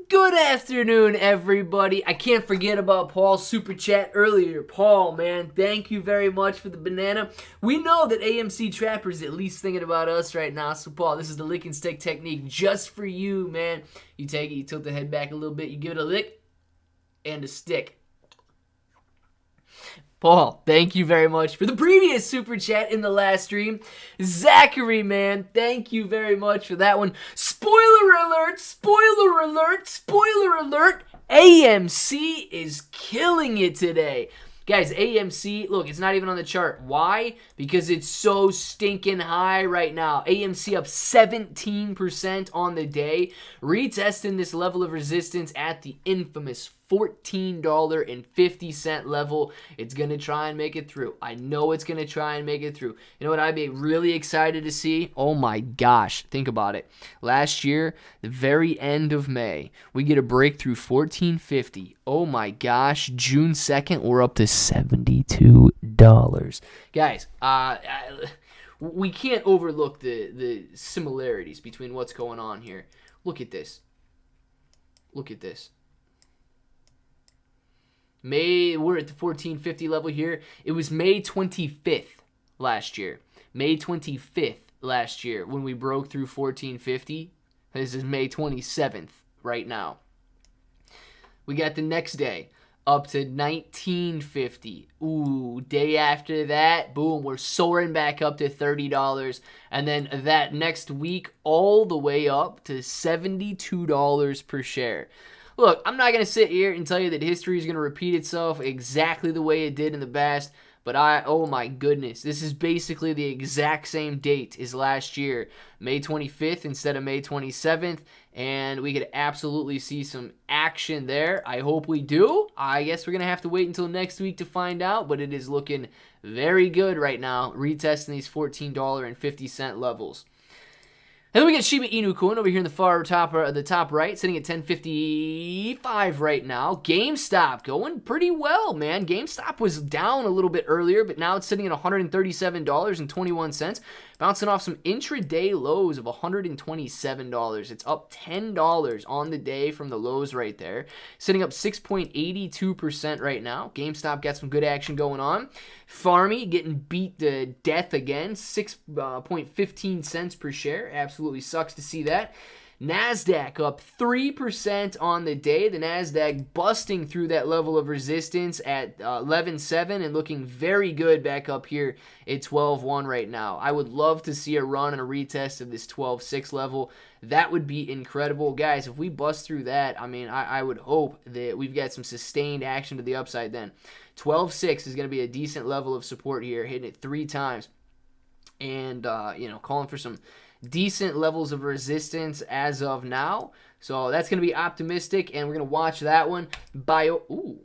Good afternoon, everybody. I can't forget about Paul's super chat earlier. Paul, man, thank you very much for the banana. We know that AMC Trapper is at least thinking about us right now. So, Paul, this is the lick and stick technique just for you, man. You take it, you tilt the head back a little bit, you give it a lick and a stick. Paul, thank you very much for the previous super chat in the last stream. Zachary, man, thank you very much for that one. Spoiler alert, spoiler alert, spoiler alert. AMC is killing it today. Guys, AMC, look, it's not even on the chart. Why? Because it's so stinking high right now. AMC up 17% on the day, retesting this level of resistance at the infamous $14.50 level. It's going to try and make it through. I know it's going to try and make it through. You know what I'd be really excited to see? Oh my gosh, think about it. Last year, the very end of May, we get a breakthrough $14.50. Oh my gosh, June 2nd, we're up to $72. Guys, we can't overlook the similarities between what's going on here. Look at this. Look at this. We're at the 1450 level here. It was May 25th last year. May 25th last year when we broke through 1450. This is May 27th right now. We got the next day up to 1950. Ooh, day after that, boom, we're soaring back up to $30. And then that next week all the way up to $72 per share. Look, I'm not going to sit here and tell you that history is going to repeat itself exactly the way it did in the past, but oh my goodness, this is basically the exact same date as last year, May 25th instead of May 27th, and we could absolutely see some action there. I hope we do. I guess we're going to have to wait until next week to find out, but it is looking very good right now, retesting these $14.50 levels. And then we got Shiba Inu coin over here in the top right, sitting at 1055 right now. GameStop going pretty well, man. GameStop was down a little bit earlier, but now it's sitting at $137.21, bouncing off some intraday lows of $127. It's up $10 on the day from the lows right there, sitting up 6.82% right now. GameStop got some good action going on. Farmy getting beat to death again, 6.15 cents per share. Absolutely sucks to see that. NASDAQ up 3% on the day. The NASDAQ busting through that level of resistance at 11.7 and looking very good back up here at 12.1 right now. I would love to see a run and a retest of this 12.6 level. That would be incredible. Guys, if we bust through that, I mean, I would hope that we've got some sustained action to the upside then. 12.6 is going to be a decent level of support here, hitting it 3 times. And, calling for some decent levels of resistance as of now. So that's going to be optimistic, and we're going to watch that one. Ooh.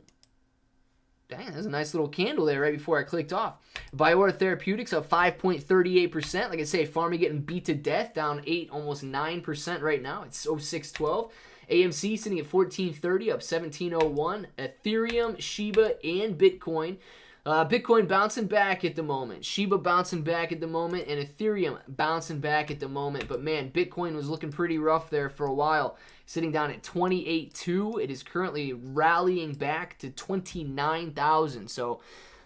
Dang, that's a nice little candle there right before I clicked off. Biora Therapeutics up 5.38%. Like I say, Pharma getting beat to death, down 8, almost 9% right now. It's 0612. AMC sitting at 1430, up 1701. Ethereum, Shiba, and Bitcoin. Bitcoin bouncing back at the moment. Shiba bouncing back at the moment. And Ethereum bouncing back at the moment. But man, Bitcoin was looking pretty rough there for a while. Sitting down at 28.2. It is currently rallying back to 29,000. So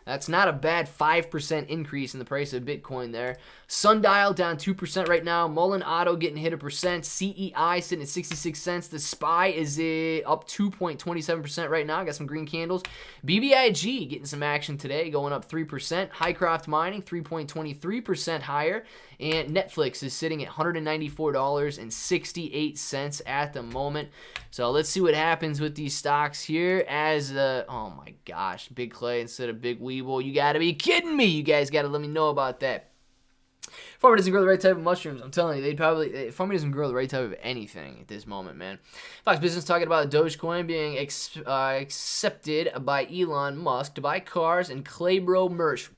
that's not a bad 5% increase in the price of Bitcoin there. Sundial down 2% right now. Mullen Auto getting hit 1%. CEI sitting at 66 cents. The SPY is up 2.27% right now. Got some green candles. BBIG getting some action today, going up 3%. Highcroft Mining 3.23% higher. And Netflix is sitting at $194.68 at the moment. So let's see what happens with these stocks here as oh my gosh, Big Clay instead of Big Weeble. You got to be kidding me. You guys got to let me know about that. Farmer doesn't grow the right type of mushrooms. I'm telling you, Farmer doesn't grow the right type of anything at this moment, man. Fox Business talking about Dogecoin being accepted by Elon Musk to buy cars and Claybro merch.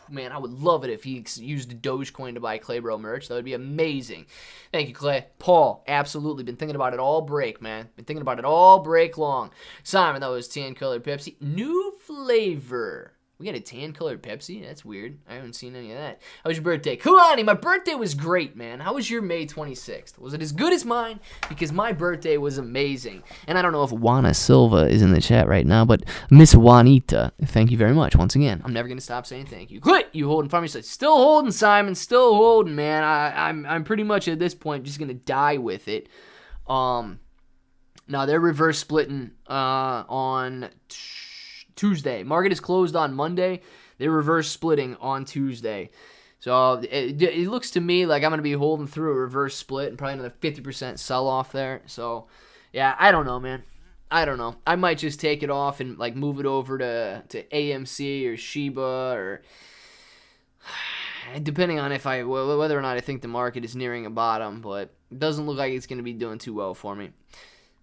Man, I would love it if he used Dogecoin to buy Claybro merch. That would be amazing. Thank you, Clay. Paul, absolutely. Been thinking about it all break, man. Been thinking about it all break long. Simon, that was tan-colored Pepsi. New flavor We got a tan-colored Pepsi? That's weird. I haven't seen any of that. How was your birthday? Kalani, my birthday was great, man. How was your May 26th? Was it as good as mine? Because my birthday was amazing. And I don't know if Juana Silva is in the chat right now, but Miss Juanita, thank you very much once again. I'm never going to stop saying thank you. Quit! You holding farmers. Still holding, Simon. Still holding, man. I'm pretty much at this point just going to die with it. Now, they're reverse splitting on Tuesday. Market is closed on Monday. They're reverse splitting on Tuesday. So it looks to me like I'm going to be holding through a reverse split and probably another 50% sell-off there. So, yeah, I don't know, man. I don't know. I might just take it off and like move it over to AMC or Shiba or depending on whether or not I think the market is nearing a bottom. But it doesn't look like it's going to be doing too well for me.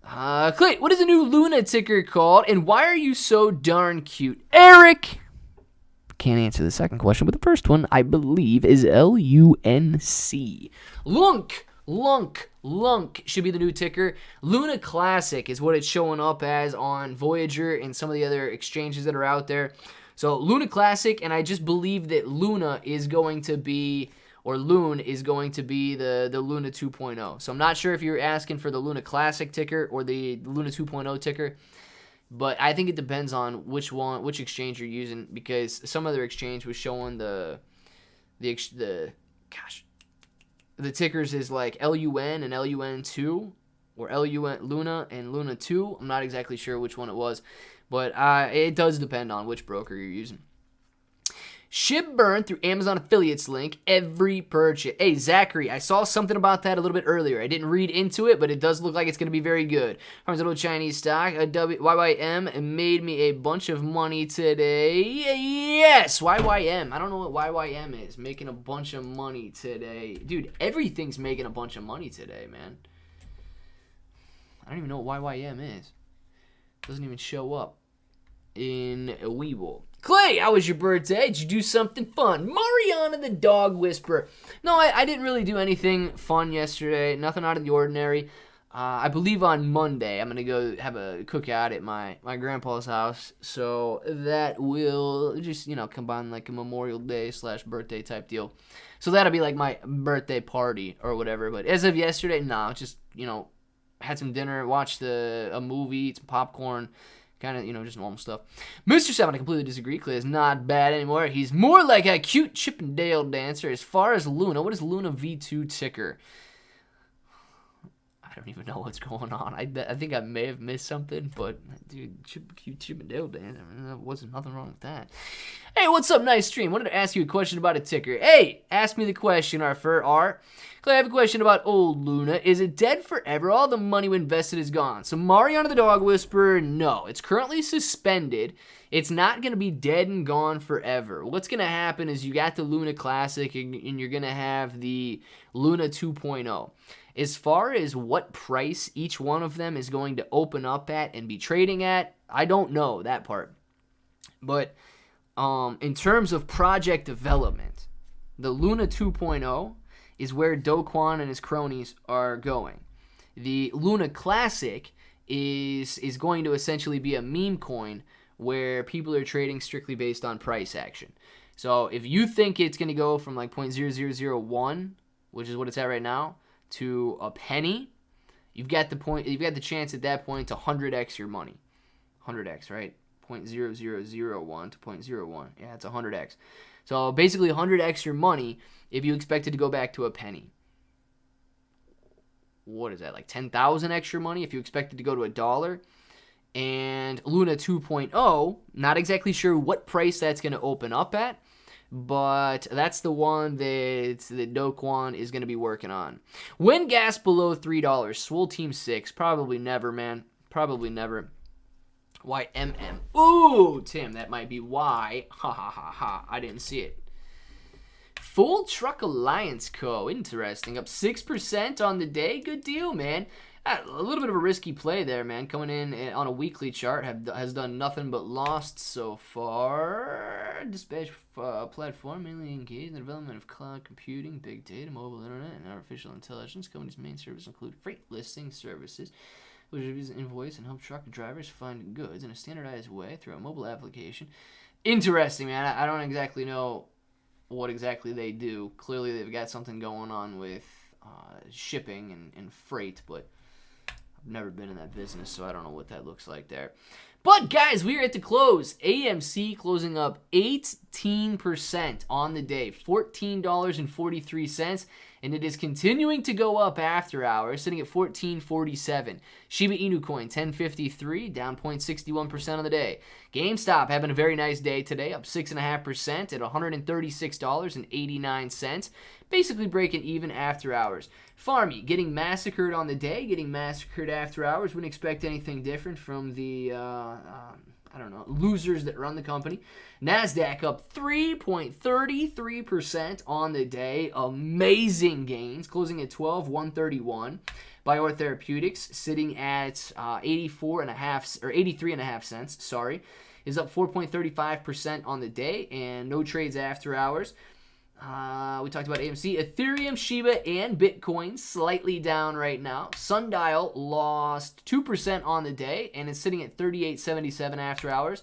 Clay, what is the new Luna ticker called, and why are you so darn cute? Eric! Can't answer the second question, but the first one, I believe, is LUNC. Lunk should be the new ticker. Luna Classic is what it's showing up as on Voyager and some of the other exchanges that are out there. So, Luna Classic, and I just believe that Luna is going to be... or Loon is going to be the Luna 2.0. So I'm not sure if you're asking for the Luna Classic ticker or the Luna 2.0 ticker, but I think it depends on which exchange you're using, because some other exchange was showing the tickers is like LUN and LUN2 or LUN Luna and Luna 2. I'm not exactly sure which one it was, but it does depend on which broker you're using. Shib burn through Amazon affiliates link every purchase. Hey, Zachary, I saw something about that a little bit earlier. I didn't read into it, but it does look like it's going to be very good. Farms little Chinese stock, YYM made me a bunch of money today. Yes, YYM. I don't know what YYM is. Making a bunch of money today. Dude, everything's making a bunch of money today, man. I don't even know what YYM is. Doesn't even show up in Weeble. Clay, how was your birthday? Did you do something fun? Mariana the Dog Whisperer. No, I didn't really do anything fun yesterday. Nothing out of the ordinary. I believe on Monday I'm going to go have a cookout at my grandpa's house. So that will just, combine like a Memorial Day / birthday type deal. So that'll be like my birthday party or whatever. But as of yesterday, just, had some dinner, watched a movie, eat some popcorn. Kind of, just normal stuff. Mr. 7, I completely disagree. Clay is not bad anymore. He's more like a cute Chippendale dancer. As far as Luna, what is Luna V2 ticker? I don't even know what's going on. I think I may have missed something, but, dude, cute Chippendale dancer. There wasn't nothing wrong with that. Hey, what's up, nice stream? Wanted to ask you a question about a ticker. Hey, ask me the question, R. Clay, I have a question about old Luna. Is it dead forever? All the money we invested is gone. So Mariana the Dog Whisperer, no. It's currently suspended. It's not going to be dead and gone forever. What's going to happen is you got the Luna Classic and you're going to have the Luna 2.0. As far as what price each one of them is going to open up at and be trading at, I don't know that part. But in terms of project development, the Luna 2.0 is where Do Kwon and his cronies are going. The Luna Classic is going to essentially be a meme coin where people are trading strictly based on price action. So if you think it's going to go from like 0.0001, which is what it's at right now, to a penny, you've got the chance at that point to 100x your money. 100x, right? 0.0001 to 0.01. Yeah, it's 100x. So basically 100x your money if you expect it to go back to a penny. What is that, like 10,000 extra money if you expect it to go to $1? And Luna 2.0, not exactly sure what price that's going to open up at, but that's the one that Do Kwon is going to be working on. When gas below $3, Swole Team 6, probably never, man. Probably never. YMM. Ooh, Tim, that might be why. Ha ha ha ha. I didn't see it. Full Truck Alliance Co. Interesting. Up 6% on the day. Good deal, man. A little bit of a risky play there, man. Coming in on a weekly chart. Has done nothing but lost so far. Dispatch platform mainly engaged in the development of cloud computing, big data, mobile internet, and artificial intelligence. Company's main services include freight listing services, which is invoice and help truck drivers find goods in a standardized way through a mobile application. Interesting, man. I don't exactly know what exactly they do. Clearly, they've got something going on with shipping and freight, but I've never been in that business, so I don't know what that looks like there. But, guys, we are at the close. AMC closing up 18% on the day, $14.43, and it is continuing to go up after hours, sitting at $14.47. Shiba Inu coin, $10.53, down 0.61% on the day. GameStop having a very nice day today, up 6.5% at $136.89. Basically breaking even after hours. Farmy getting massacred on the day, getting massacred after hours. Wouldn't expect anything different from the, losers that run the company. NASDAQ up 3.33% on the day. Amazing gains, closing at 12,131. Bior Therapeutics sitting at 83.5 cents. Sorry, is up 4.35% on the day, and no trades after hours. We talked about AMC, Ethereum, Shiba, and Bitcoin slightly down right now. Sundial lost 2% on the day, and it's sitting at 38.77 after hours.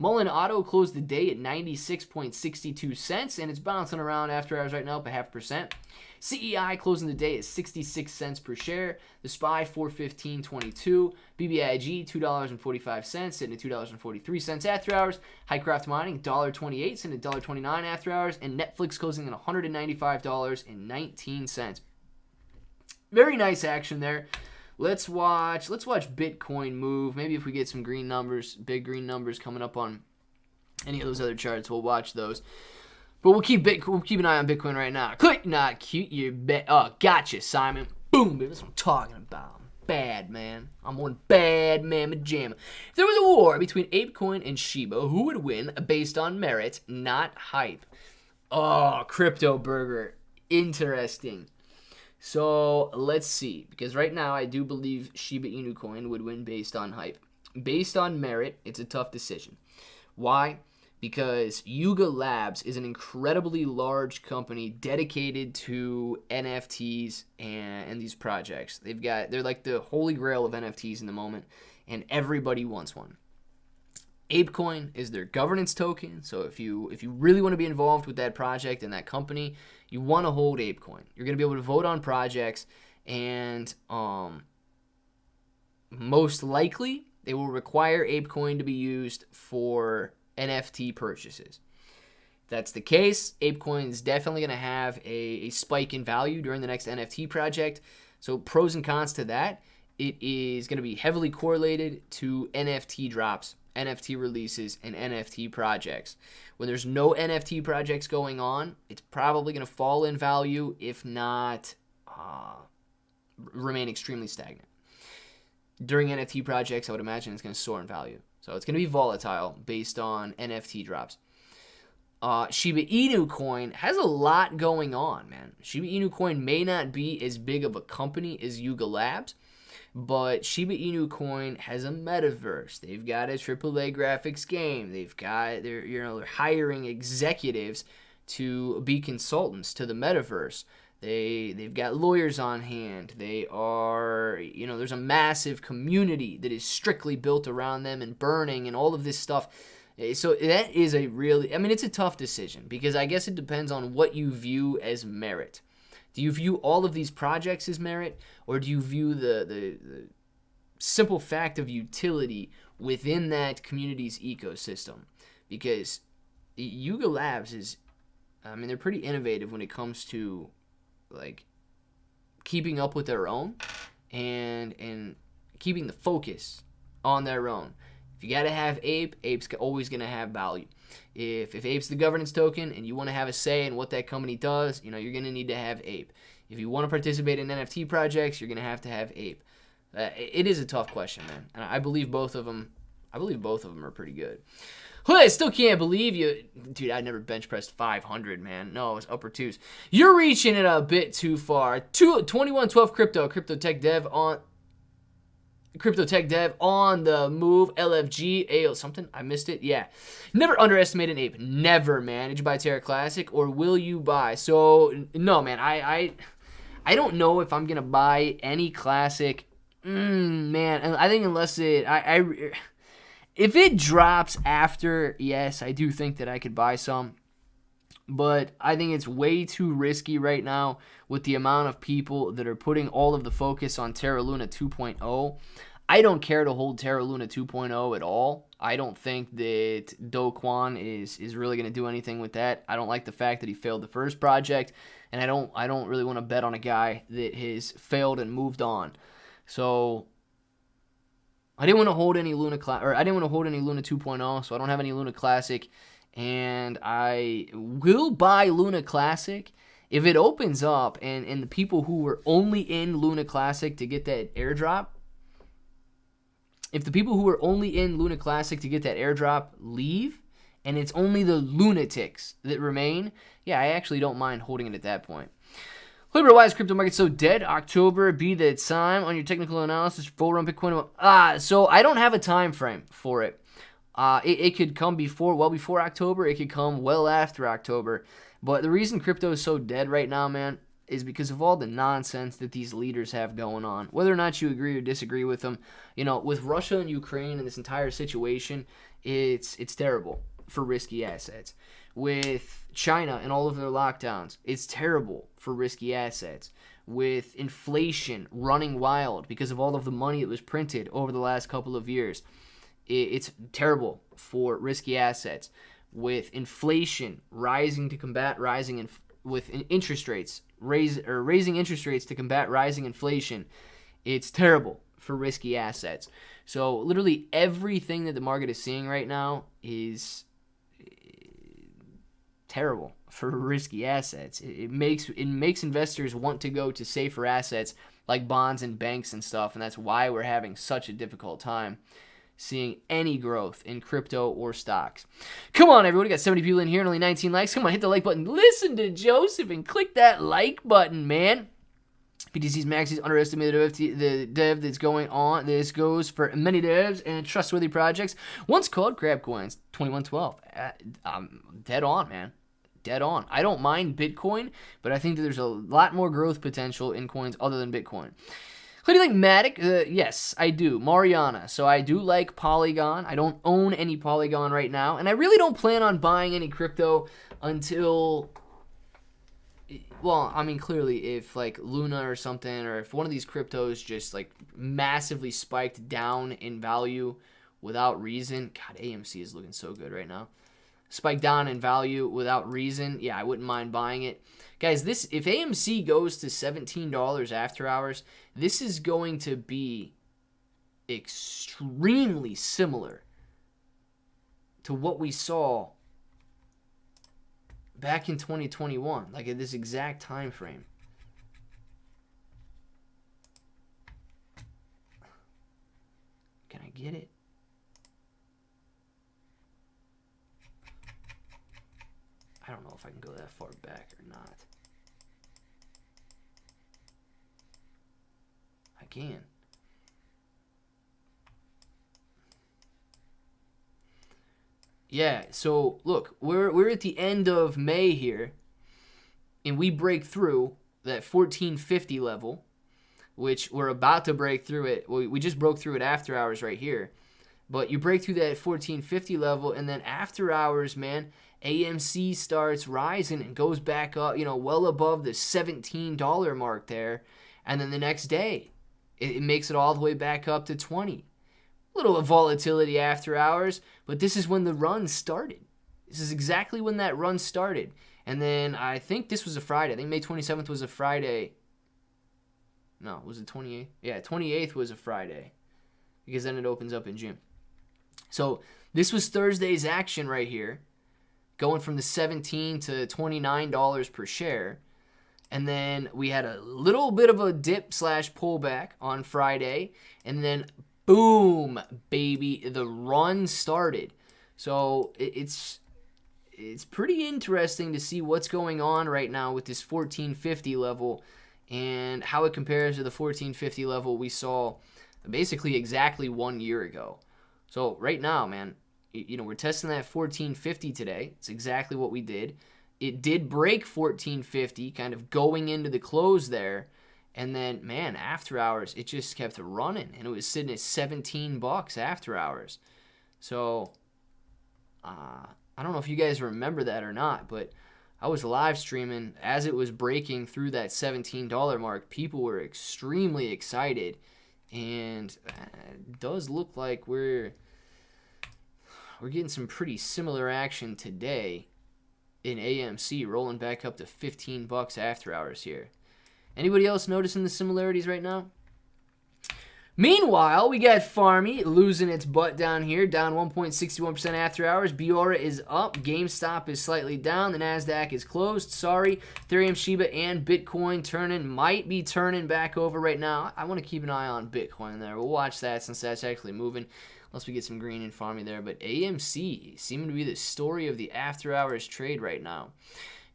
Mullen Auto closed the day at 96.62 cents, and it's bouncing around after hours right now, up 0.5%. CEI closing the day at 66 cents per share. The SPY 415.22. BBIG $2.45, sitting at $2.43 after hours. Highcraft Mining $1.28, sitting at $1.29 after hours, and Netflix closing at $195.19. Very nice action there. Let's watch Bitcoin move. Maybe if we get some green numbers, big green numbers coming up on any of those other charts, we'll watch those. But we'll keep an eye on Bitcoin right now. Click, not cute, you bet. Oh, gotcha, Simon. Boom, baby. That's what I'm talking about. I'm bad, man. I'm one bad mamma jamma. If there was a war between ApeCoin and Shiba, who would win based on merit, not hype? Oh, Crypto Burger. Interesting. So, let's see. Because right now, I do believe Shiba Inu coin would win based on hype. Based on merit, it's a tough decision. Why? Because Yuga Labs is an incredibly large company dedicated to NFTs and these projects. They're like the holy grail of NFTs in the moment, and everybody wants one. ApeCoin is their governance token, so if you really want to be involved with that project and that company, you want to hold ApeCoin. You're going to be able to vote on projects, and most likely they will require ApeCoin to be used for NFT purchases. If that's the case, ApeCoin is definitely going to have a spike in value during the next NFT project. So pros and cons to that, it is going to be heavily correlated to NFT drops, NFT releases, and NFT projects. When there's no NFT projects going on, it's probably going to fall in value, if not remain extremely stagnant. During NFT projects, I would imagine it's going to soar in value. So it's going to be volatile based on NFT drops. Shiba Inu coin has a lot going on, man. Shiba Inu coin may not be as big of a company as Yuga Labs, but Shiba Inu coin has a metaverse. They've got a AAA graphics game. They're hiring executives to be consultants to the metaverse. They've got lawyers on hand. There's a massive community that is strictly built around them, and burning and all of this stuff. So that is it's a tough decision, because I guess it depends on what you view as merit. Do you view all of these projects as merit, or do you view the simple fact of utility within that community's ecosystem? Because Yuga Labs they're pretty innovative when it comes to like keeping up with their own and keeping the focus on their own. If you gotta have Ape's always gonna have value. If Ape's the governance token and you want to have a say in what that company does, you're gonna need to have Ape. If you want to participate in NFT projects, you're gonna have to have Ape. It is a tough question, man, and I believe both of them are pretty good. I still can't believe you. Dude, I never bench pressed 500, man. No, it was upper twos. You're reaching it a bit too far. 2112 Crypto Tech Dev on the move. LFG, something? I missed it? Yeah. Never underestimate an ape. Never, man. Did you buy Terra Classic, or will you buy? So, no, man. I don't know if I'm going to buy any Classic. Man, I think unless If it drops after, yes, I do think that I could buy some. But I think it's way too risky right now with the amount of people that are putting all of the focus on Terra Luna 2.0. I don't care to hold Terra Luna 2.0 at all. I don't think that Do Kwon is really going to do anything with that. I don't like the fact that he failed the first project, and I don't really want to bet on a guy that has failed and moved on. So I didn't want to hold any Luna I didn't want to hold any Luna 2.0, so I don't have any Luna Classic. And I will buy Luna Classic if it opens up and the people who were only in Luna Classic to get that airdrop, if the people who were only in Luna Classic to get that airdrop leave, and it's only the lunatics that remain, yeah, I actually don't mind holding it at that point. Why is crypto market so dead? October be the time on your technical analysis. Bull run Bitcoin. So I don't have a time frame for it. It could come before October. It could come well after October. But the reason crypto is so dead right now, man, is because of all the nonsense that these leaders have going on. Whether or not you agree or disagree with them, with Russia and Ukraine and this entire situation, it's terrible for risky assets. With China and all of their lockdowns, it's terrible for risky assets. With inflation running wild because of all of the money that was printed over the last couple of years, it's terrible for risky assets. With inflation rising to combat rising, with interest rates raising interest rates to combat rising inflation, it's terrible for risky assets. So literally everything that the market is seeing right now is terrible for risky assets. It makes investors want to go to safer assets like bonds and banks and stuff, and that's why we're having such a difficult time seeing any growth in crypto or stocks. Come on, everybody. Got 70 people in here and only 19 likes. Come on, hit the like button. Listen to Joseph and click that like button, man. BTC's maxis underestimated the dev that's going on. This goes for many devs and trustworthy projects. Once called Crab Coins 2112. Dead on, man. Dead on. I don't mind Bitcoin, but I think that there's a lot more growth potential in coins other than Bitcoin. Who do you like, Matic? Yes, I do. Mariana. So I do like Polygon. I don't own any Polygon right now, and I really don't plan on buying any crypto until, well, I mean, clearly if like Luna or something, or if one of these cryptos just like massively spiked down in value without reason. God, AMC is looking so good right now. Spike down in value without reason, yeah, I wouldn't mind buying it. Guys, if AMC goes to $17 after hours, this is going to be extremely similar to what we saw back in 2021, like at this exact time frame. Can I get it? I don't know if I can go that far back or not. I can. Yeah, so look, we're at the end of May here, and we break through that 1450 level, which we're about to break through it. We just broke through it after hours right here. But you break through that 1450 level, and then after hours, man, AMC starts rising and goes back up, well above the $17 mark there. And then the next day, it makes it all the way back up to 20. A little volatility after hours, but this is when the run started. This is exactly when that run started. And then I think this was a Friday. I think May 27th was a Friday. No, was it 28th? Yeah, 28th was a Friday, because then it opens up in June. So this was Thursday's action right here, going from the $17 to $29 per share. And then we had a little bit of a dip / pullback on Friday. And then boom, baby, the run started. So it's pretty interesting to see what's going on right now with this 1450 level and how it compares to the 1450 level we saw basically exactly 1 year ago. So right now, man, we're testing that 1450 today. It's exactly what we did. It did break 1450, kind of going into the close there. And then, man, after hours, it just kept running. And it was sitting at $17 after hours. So I don't know if you guys remember that or not, but I was live streaming as it was breaking through that $17 mark. People were extremely excited, and it does look like we're getting some pretty similar action today in AMC, rolling back up to $15 after hours here. Anybody else noticing the similarities right now? Meanwhile, we got Farmy losing its butt down here, down 1.61% after hours. Biora is up. GameStop is slightly down. The NASDAQ is closed. Sorry. Ethereum, Shiba, and Bitcoin might be turning back over right now. I want to keep an eye on Bitcoin there. We'll watch that since that's actually moving, unless we get some green in Farmy there. But AMC seeming to be the story of the after hours trade right now.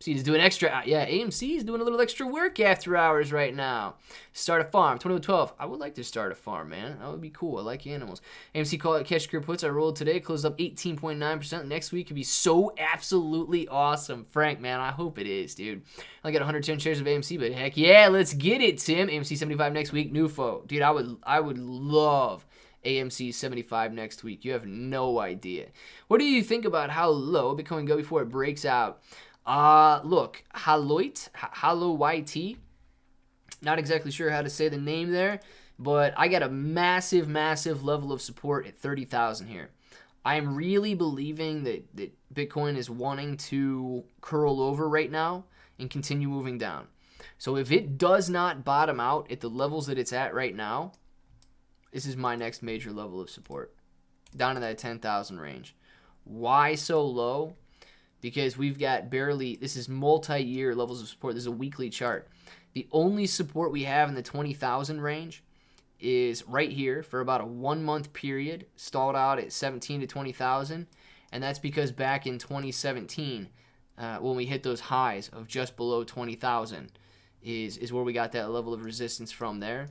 AMC is doing AMC is doing a little extra work after hours right now. Start a farm, 2012. I would like to start a farm, man. That would be cool. I like animals. AMC call it cash secure puts. I rolled today, closed up 18.9%. Next week could be so absolutely awesome. Frank, man, I hope it is, dude. I got 110 shares of AMC, but heck yeah, let's get it, Tim. AMC 75 next week, NUFO. Dude, I would love AMC 75 next week. You have no idea. What do you think about how low Bitcoin go before it breaks out? Look, Haloit, not exactly sure how to say the name there, but I got a massive level of support at 30,000 here. I am really believing that Bitcoin is wanting to curl over right now and continue moving down. So if it does not bottom out at the levels that it's at right now, this is my next major level of support, down in that 10,000 range. Why so low? Because we've got this is multi-year levels of support. This is a weekly chart. The only support we have in the 20,000 range is right here for about a 1 month period, stalled out at 17 to 20,000. And that's because back in 2017, when we hit those highs of just below 20,000, is where we got that level of resistance from there.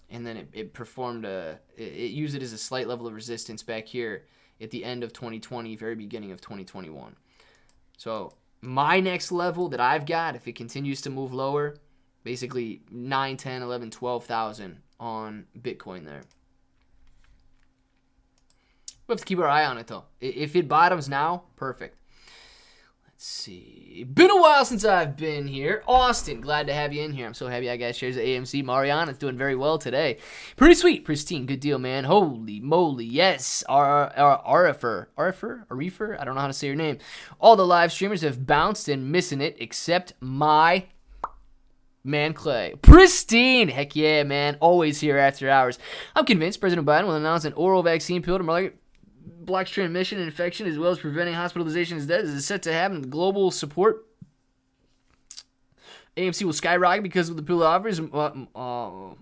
And then it performed it used it as a slight level of resistance back here at the end of 2020, very beginning of 2021. So my next level that I've got, if it continues to move lower, basically 9, 10, 11, 12,000 on Bitcoin there. We have to keep our eye on it, though. If it bottoms now, perfect. Let's see. Been a while since I've been here. Austin, glad to have you in here. I'm so happy I got shares of AMC. Mariana's doing very well today. Pretty sweet. Pristine. Good deal, man. Holy moly. Yes. Arifer. I don't know how to say your name. All the live streamers have bounced and missing it except my man Clay. Pristine. Heck yeah, man. Always here after hours. I'm convinced President Biden will announce an oral vaccine pill to block transmission and infection, as well as preventing hospitalization and death, is set to happen. Global support. AMC will skyrocket because of the pill offers. Mucosal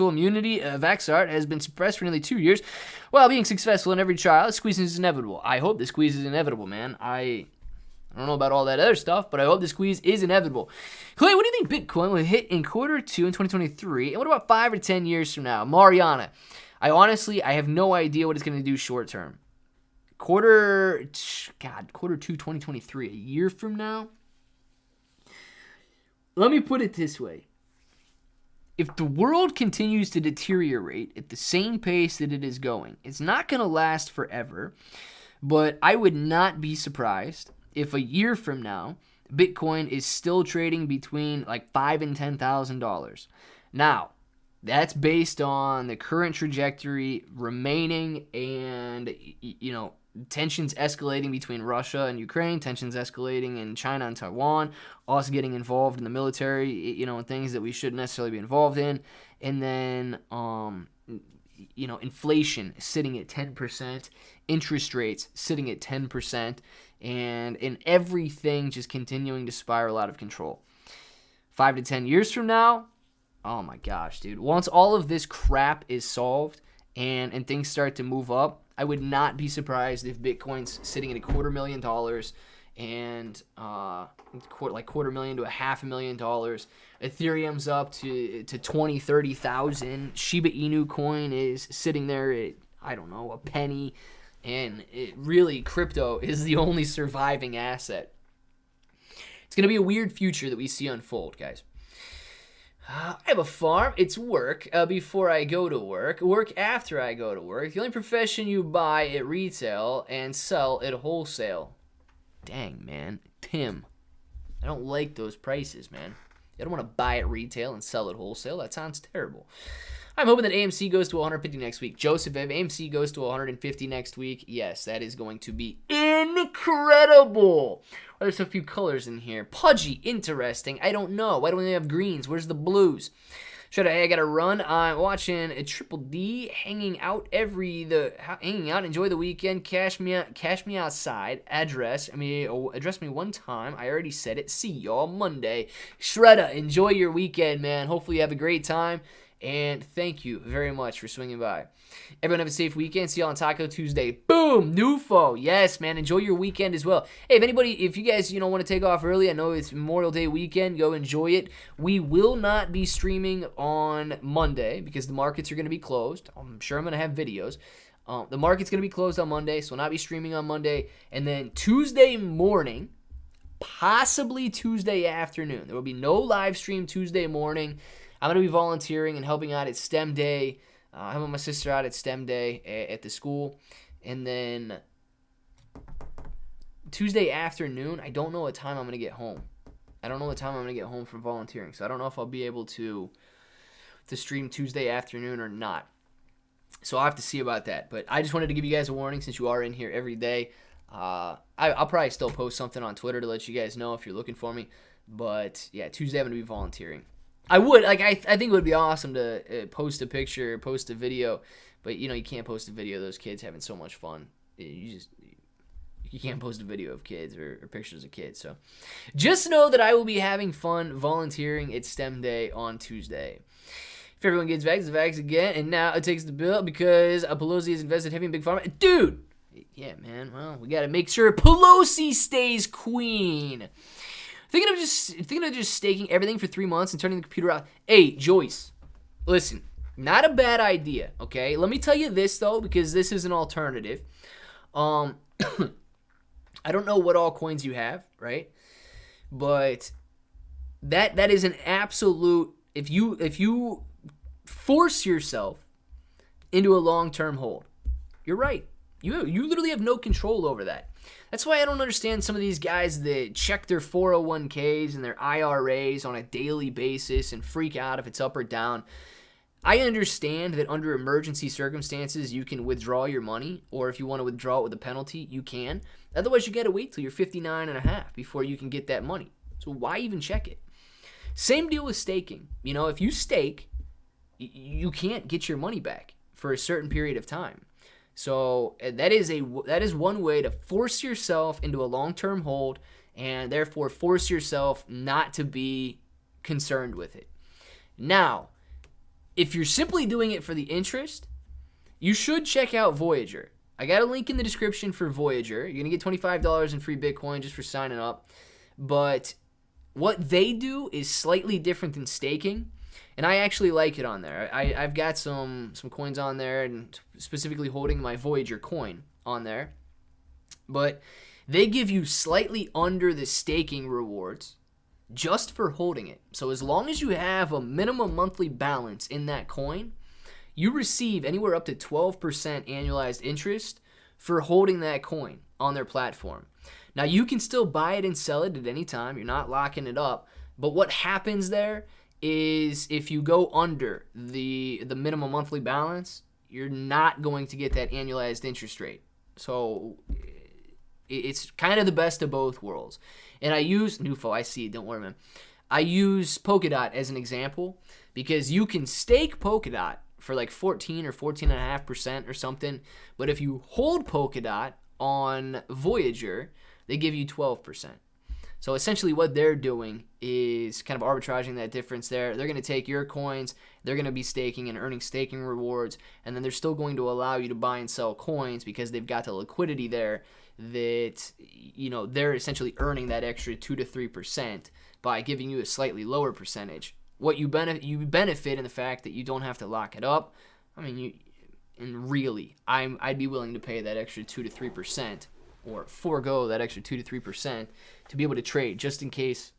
immunity, Vaxart, has been suppressed for nearly 2 years. While being successful in every trial, the squeeze is inevitable. I hope the squeeze is inevitable, man. I don't know about all that other stuff, but I hope the squeeze is inevitable. Clay, what do you think Bitcoin will hit in Q2 in 2023? And what about 5 or 10 years from now? Mariana. I have no idea what it's going to do short term. Q2 2023, a year from now? Let me put it this way. If the world continues to deteriorate at the same pace that it is going, it's not going to last forever, but I would not be surprised if a year from now, Bitcoin is still trading between like $5,000 and $10,000. Now, that's based on the current trajectory remaining and, tensions escalating between Russia and Ukraine, tensions escalating in China and Taiwan, us getting involved in the military, and things that we shouldn't necessarily be involved in. And then, inflation sitting at 10%, interest rates sitting at 10%, and everything just continuing to spiral out of control. 5 to 10 years from now, oh my gosh, dude. Once all of this crap is solved and things start to move up, I would not be surprised if Bitcoin's sitting at $250,000 and $250,000 to $500,000. Ethereum's up to 20, 30,000. Shiba Inu coin is sitting there at, I don't know, a penny. And crypto is the only surviving asset. It's going to be a weird future that we see unfold, guys. I have a farm. It's work before I go to work. Work after I go to work. The only profession you buy at retail and sell at wholesale. Dang, man. Tim, I don't like those prices, man. I don't want to buy at retail and sell at wholesale. That sounds terrible. I'm hoping that AMC goes to 150 next week. Joseph, if AMC goes to 150 next week, yes, that is going to be incredible. There's a few colors in here. Pudgy, interesting. I don't know. Why don't they have greens? Where's the blues? I got to run. I'm watching a Triple D hanging out. Enjoy the weekend. Cash me outside. Address me one time. I already said it. See y'all Monday. Shredda, enjoy your weekend, man. Hopefully you have a great time. And thank you very much for swinging by. Everyone have a safe weekend. See y'all on Taco Tuesday. Boom! Nufo. Yes, man. Enjoy your weekend as well. Hey, if you guys, want to take off early, I know it's Memorial Day weekend. Go enjoy it. We will not be streaming on Monday because the markets are going to be closed. I'm sure I'm going to have videos. The market's going to be closed on Monday, so we'll not be streaming on Monday. And then Tuesday morning, possibly Tuesday afternoon. There will be no live stream Tuesday morning. I'm going to be volunteering and helping out at STEM Day. I'm helping my sister out at STEM Day at the school. And then Tuesday afternoon, I don't know what time I'm going to get home. I don't know what time I'm going to get home from volunteering. So I don't know if I'll be able to stream Tuesday afternoon or not. So I'll have to see about that. But I just wanted to give you guys a warning since you are in here every day. I'll probably still post something on Twitter to let you guys know if you're looking for me. But yeah, Tuesday I'm going to be volunteering. I would, I think it would be awesome to post a picture, post a video, but, you can't post a video of those kids having so much fun. You can't post a video of kids or pictures of kids. So just know that I will be having fun volunteering at STEM Day on Tuesday. If everyone gets vax, the vax again, and now it takes the bill because Pelosi has invested heavy in Big Pharma. Dude! Yeah, man, well, we got to make sure Pelosi stays queen. Thinking of just staking everything for 3 months and turning the computer off. Hey, Joyce, listen, not a bad idea, okay? Let me tell you this, though, because this is an alternative. I don't know what all coins you have, right? But that is an absolute, if you force yourself into a long-term hold, you're right. You literally have no control over that. That's why I don't understand some of these guys that check their 401ks and their IRAs on a daily basis and freak out if it's up or down. I understand that under emergency circumstances, you can withdraw your money, or if you want to withdraw it with a penalty, you can. Otherwise, you got to wait till you're 59 and a half before you can get that money. So why even check it? Same deal with staking. If you stake, you can't get your money back for a certain period of time. So that is one way to force yourself into a long-term hold and therefore force yourself not to be concerned with it. Now, if you're simply doing it for the interest, you should check out Voyager. I got a link in the description for Voyager. You're going to get $25 in free Bitcoin just for signing up. But what they do is slightly different than staking. And I actually like it on there. I've got some coins on there, and specifically holding my Voyager coin on there. But they give you slightly under the staking rewards just for holding it. So as long as you have a minimum monthly balance in that coin, you receive anywhere up to 12% annualized interest for holding that coin on their platform. Now, you can still buy it and sell it at any time. You're not locking it up. But what happens there is if you go under the minimum monthly balance, you're not going to get that annualized interest rate. So it's kind of the best of both worlds. And I use Nufo, I see, don't worry, man. I use Polkadot as an example because you can stake Polkadot for like 14 or 14.5% or something. But if you hold Polkadot on Voyager, they give you 12%. So essentially what they're doing is kind of arbitraging that difference there. They're going to take your coins, they're going to be staking and earning staking rewards, and then they're still going to allow you to buy and sell coins because they've got the liquidity there that, they're essentially earning that extra 2 to 3% by giving you a slightly lower percentage. What you benefit in the fact that you don't have to lock it up. I'd be willing to pay that extra 2 to 3%. Or forego that extra 2 to 3% to be able to trade just in case,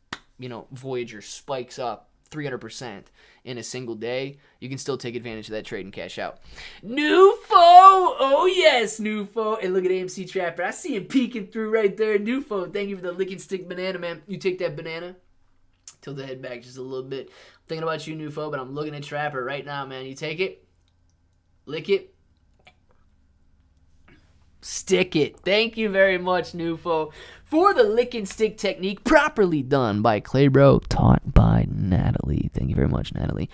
Voyager spikes up 300% in a single day, you can still take advantage of that trade and cash out. New foe! Oh yes, new foe. And look at AMC Trapper. I see him peeking through right there. New foe. Thank you for the lick and stick banana, man. You take that banana, tilt the head back just a little bit. I'm thinking about you, new foe, but I'm looking at Trapper right now, man. You take it, lick it, stick it. Thank you very much, new foe, for the lick and stick technique properly done by Claybro, taught by Natalie. Thank you very much, Natalie.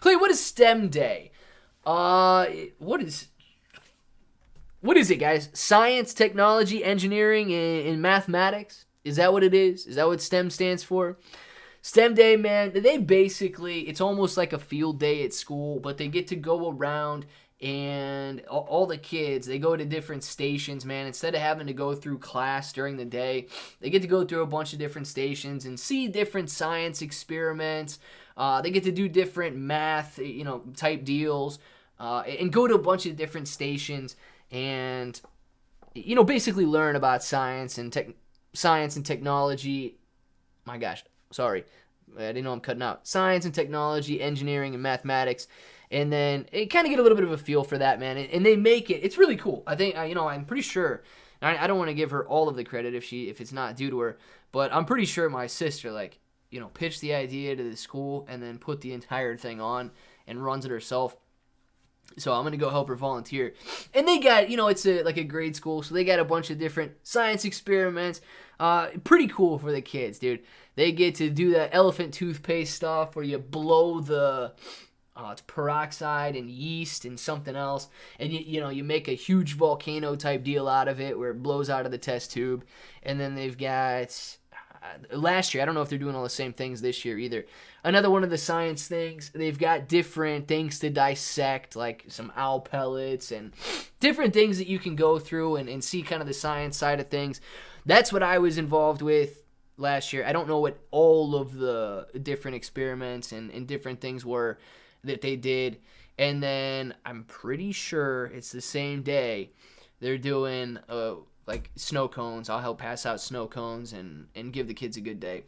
Clay, what is STEM Day? What is it, guys? Science, technology, engineering, and mathematics? Is that what it is? Is that what STEM stands for? STEM Day, man, they basically, it's almost like a field day at school, but they get to go around and all the kids, they go to different stations, man. Instead of having to go through class during the day, they get to go through a bunch of different stations and see different science experiments. They get to do different math, type deals, and go to a bunch of different stations and, basically learn about science and technology. My gosh, sorry. I didn't know I'm cutting out. Science and technology, engineering, and mathematics. And then it kind of get a little bit of a feel for that, man. And they make it. It's really cool. I think, I'm pretty sure. I don't want to give her all of the credit if it's not due to her. But I'm pretty sure my sister, pitched the idea to the school and then put the entire thing on and runs it herself. So I'm going to go help her volunteer. And they got, it's like a grade school. So they got a bunch of different science experiments. Pretty cool for the kids, dude. They get to do that elephant toothpaste stuff where you blow it's peroxide and yeast and something else. And, you make a huge volcano type deal out of it where it blows out of the test tube. And then they've got, last year, I don't know if they're doing all the same things this year either. Another one of the science things, they've got different things to dissect, like some owl pellets and different things that you can go through and see kind of the science side of things. That's what I was involved with last year. I don't know what all of the different experiments and different things were that they did. And then I'm pretty sure it's the same day they're doing snow cones. I'll help pass out snow cones and give the kids a good day.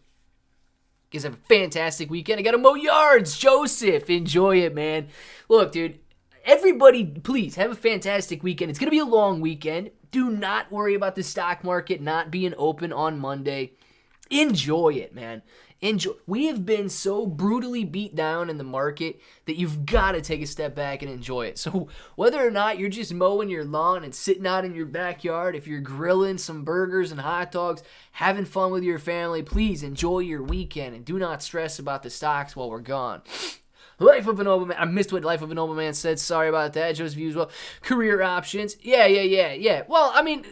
Guys, have a fantastic weekend. I got to mow yards. Joseph, enjoy it, man. Look, dude, everybody, please have a fantastic weekend. It's going to be a long weekend. Do not worry about the stock market not being open on Monday. Enjoy it, man. Enjoy. We have been so brutally beat down in the market that you've got to take a step back and enjoy it. So whether or not you're just mowing your lawn and sitting out in your backyard, if you're grilling some burgers and hot dogs, having fun with your family, please enjoy your weekend and do not stress about the stocks while we're gone. Life of a Noble Man. I missed what Life of a Noble Man said. Sorry about that. Just views well. Career options. Yeah. Well, I mean,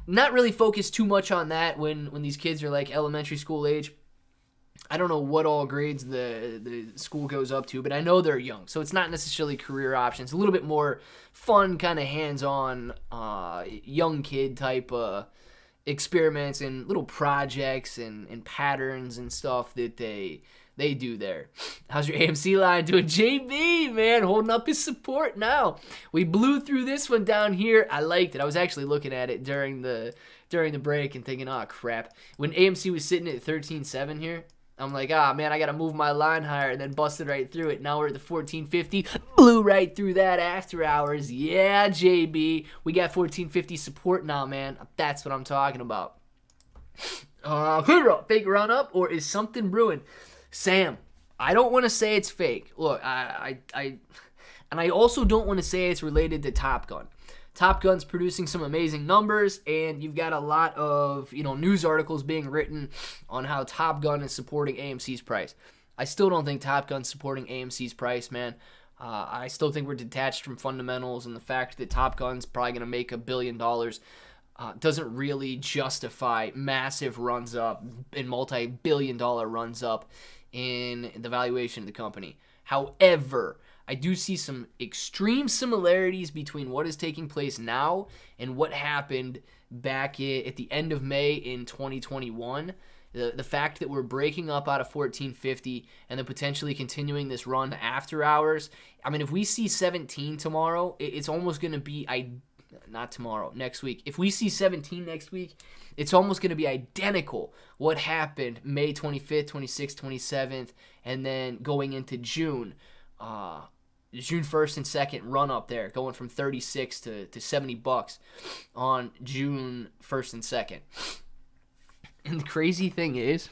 not really focus too much on that when these kids are like elementary school age. I don't know what all grades the school goes up to, but I know they're young, so it's not necessarily career options. A little bit more fun, kind of hands-on, young kid type experiments and little projects and patterns and stuff that they do there. How's your AMC line doing? JB, man, holding up his support now. We blew through this one down here. I liked it. I was actually looking at it during the break and thinking, oh, crap. When AMC was sitting at 13.7 here, I'm like, man, I got to move my line higher, and then busted right through it. Now we're at the 14.50. Blew right through that after hours. Yeah, JB. We got 14.50 support now, man. That's what I'm talking about. Fake run up, or is something brewing? Sam, I don't want to say it's fake. Look, and I also don't want to say it's related to Top Gun. Top Gun's producing some amazing numbers, and you've got a lot of news articles being written on how Top Gun is supporting AMC's price. I still don't think Top Gun's supporting AMC's price, man. I still think we're detached from fundamentals, and the fact that Top Gun's probably going to make $1 billion doesn't really justify massive runs up and multi-billion-dollar runs up in the valuation of the company. However, I do see some extreme similarities between what is taking place now and what happened back at the end of May in 2021. The fact that we're breaking up out of 1450 and then potentially continuing this run after hours. I mean, if we see 17 tomorrow, it's almost going to be not tomorrow, next week. If we see 17 next week, it's almost going to be identical what happened May 25th, 26th, 27th, and then going into June. June 1st and 2nd run up there, going from 36 to $70 on June 1st and 2nd. And the crazy thing is,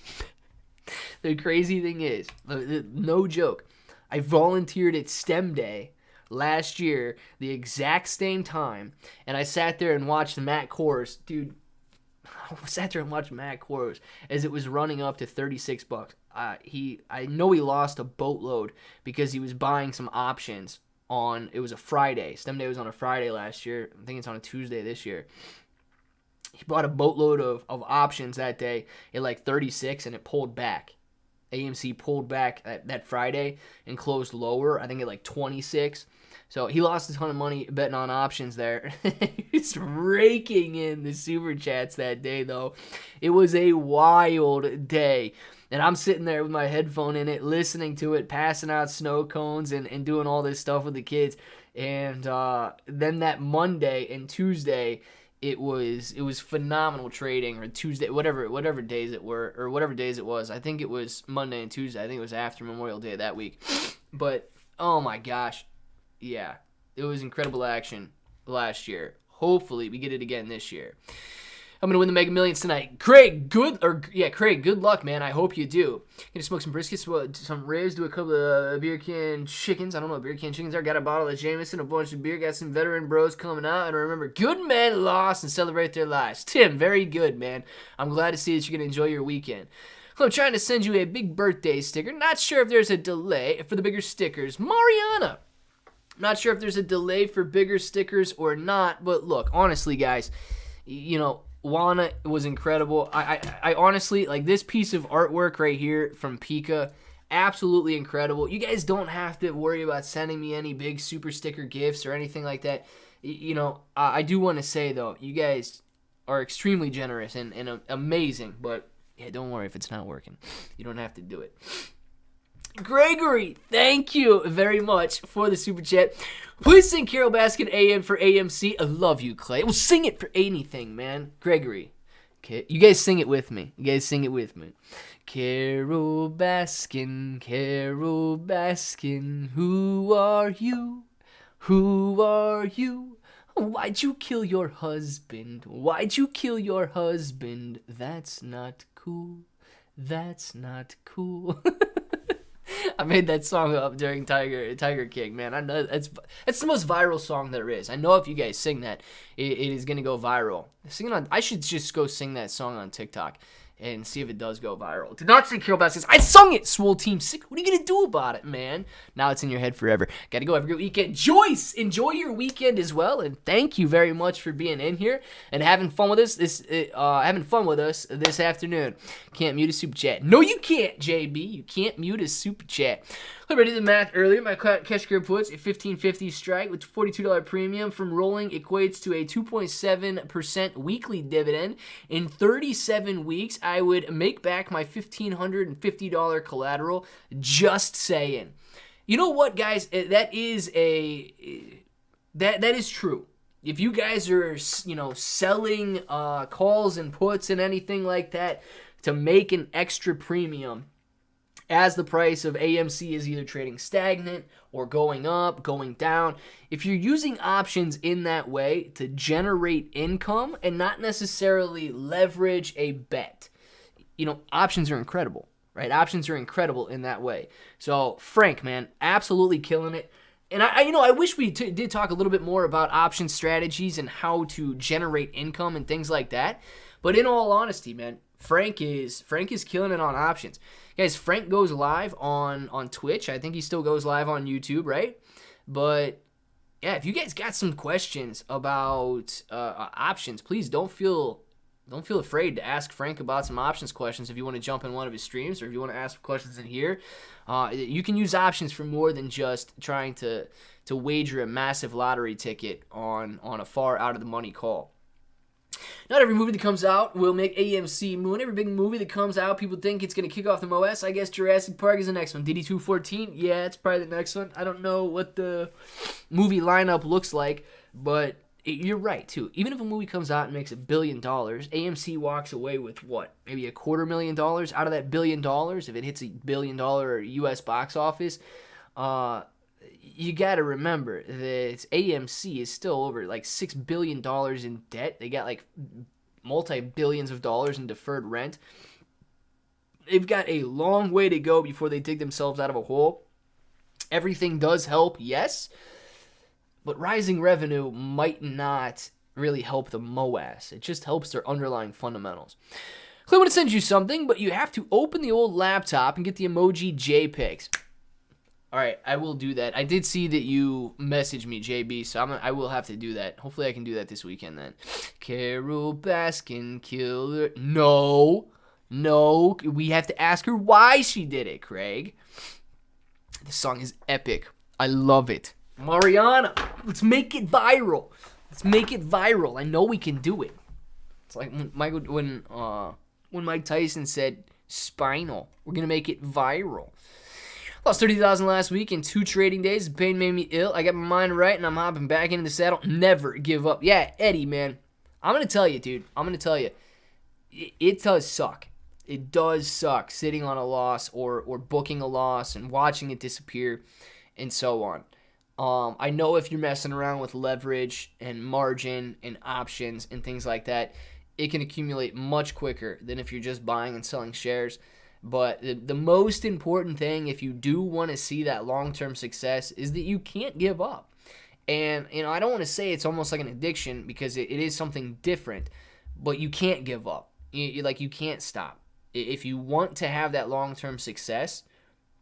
no joke, I volunteered at STEM Day last year, the exact same time, and I sat there and watched Matt Kors, dude. I sat there and watched Matt Kors as it was running up to $36. I know he lost a boatload because he was buying some options on. It was a Friday. STEM Day was on a Friday last year. I think it's on a Tuesday this year. He bought a boatload of options that day at like 36, and it pulled back. AMC pulled back that Friday and closed lower, I think at like 26. So he lost a ton of money betting on options there. He's raking in the super chats that day, though. It was a wild day. And I'm sitting there with my headphone in it, listening to it, passing out snow cones and doing all this stuff with the kids. And then that Monday and Tuesday, it was phenomenal trading, or Tuesday, whatever days it were, or whatever days it was. I think it was Monday and Tuesday. I think it was after Memorial Day that week. But, oh my gosh. Yeah, it was incredible action last year. Hopefully, we get it again this year. I'm going to win the Mega Millions tonight. Craig, good luck, man. I hope you do. Gonna smoke some briskets, some ribs, do a couple of beer can chickens. I don't know what beer can chickens are. Got a bottle of Jameson, a bunch of beer. Got some veteran bros coming out. And remember, good men lost and celebrate their lives. Tim, very good, man. I'm glad to see that you're going to enjoy your weekend. I'm trying to send you a big birthday sticker. Not sure if there's a delay for the bigger stickers. Mariana. Not sure if there's a delay for bigger stickers or not, but look, honestly, guys, you know, Lana was incredible. I honestly, like this piece of artwork right here from Pika, absolutely incredible. You guys don't have to worry about sending me any big super sticker gifts or anything like that. You know, I do want to say, though, you guys are extremely generous and amazing, but yeah, don't worry if it's not working. You don't have to do it. Gregory, thank you very much for the super chat. Please sing Carol Baskin AM for AMC. I love you, Clay. Well, sing it for anything, man. Gregory. Okay, you guys sing it with me. Carol Baskin, who are you? Who are you? Why'd you kill your husband? That's not cool. I made that song up during Tiger King, man. I know that's the most viral song there is. I know if you guys sing that, it is gonna go viral. I should just go sing that song on TikTok and see if it does go viral. Do not sing Carol Baskins. I sung it, Swole Team Sick. What are you gonna do about it, man? Now it's in your head forever. Gotta go. Have a good weekend. Joyce, enjoy your weekend as well, and thank you very much for being in here and having fun with us this afternoon. Can't mute a super chat. No, you can't, JB. You can't mute a super chat. I already did the math earlier. My cash grip puts a $15.50 strike with $42 premium from rolling equates to a 2.7% weekly dividend. In 37 weeks, I would make back my $1,550 collateral. Just saying. You know what, guys? That is true. If you guys are, selling calls and puts and anything like that to make an extra premium, as the price of AMC is either trading stagnant or going up, going down, if you're using options in that way to generate income and not necessarily leverage a bet, options are incredible, right? Options are incredible in that way. So Frank, man, absolutely killing it. And I wish we did talk a little bit more about option strategies and how to generate income and things like that. But in all honesty, man, Frank is killing it on options. Guys, Frank goes live on Twitch. I think he still goes live on YouTube, right? But yeah, if you guys got some questions about options, please don't feel afraid to ask Frank about some options questions if you want to jump in one of his streams or if you want to ask questions in here. You can use options for more than just trying to wager a massive lottery ticket on a far out of the money call. Not every movie that comes out will make AMC moon. Every big movie that comes out, people think it's going to kick off the MOS. I guess Jurassic Park is the next one. DD214, yeah, it's probably the next one. I don't know what the movie lineup looks like, but You're right, too. Even if a movie comes out and makes $1 billion, AMC walks away with what? Maybe $250,000 out of that $1 billion if it hits $1 billion U.S. box office. You got to remember that AMC is still over like $6 billion in debt. They got like multi-billions of dollars in deferred rent. They've got a long way to go before they dig themselves out of a hole. Everything does help, yes, but rising revenue might not really help the MOAS. It just helps their underlying fundamentals. I want to send you something, but you have to open the old laptop and get the emoji JPEGs. All right, I will do that. I did see that you messaged me, JB, so I will have to do that. Hopefully I can do that this weekend then. Carol Baskin Killer. No, we have to ask her why she did it, Craig. This song is epic. I love it. Mariana, let's make it viral. I know we can do it. It's like when Mike Tyson said spinal. We're gonna make it viral. Lost 30,000 last week in 2 trading days. The pain made me ill. I got my mind right, and I'm hopping back into the saddle. Never give up. Yeah, Eddie, man. I'm gonna tell you, dude. It does suck. It does suck sitting on a loss or booking a loss and watching it disappear and so on. I know if you're messing around with leverage and margin and options and things like that, it can accumulate much quicker than if you're just buying and selling shares. But the most important thing, if you do want to see that long-term success, is that you can't give up. And, I don't want to say it's almost like an addiction because it is something different, but you can't give up. You can't stop. If you want to have that long-term success,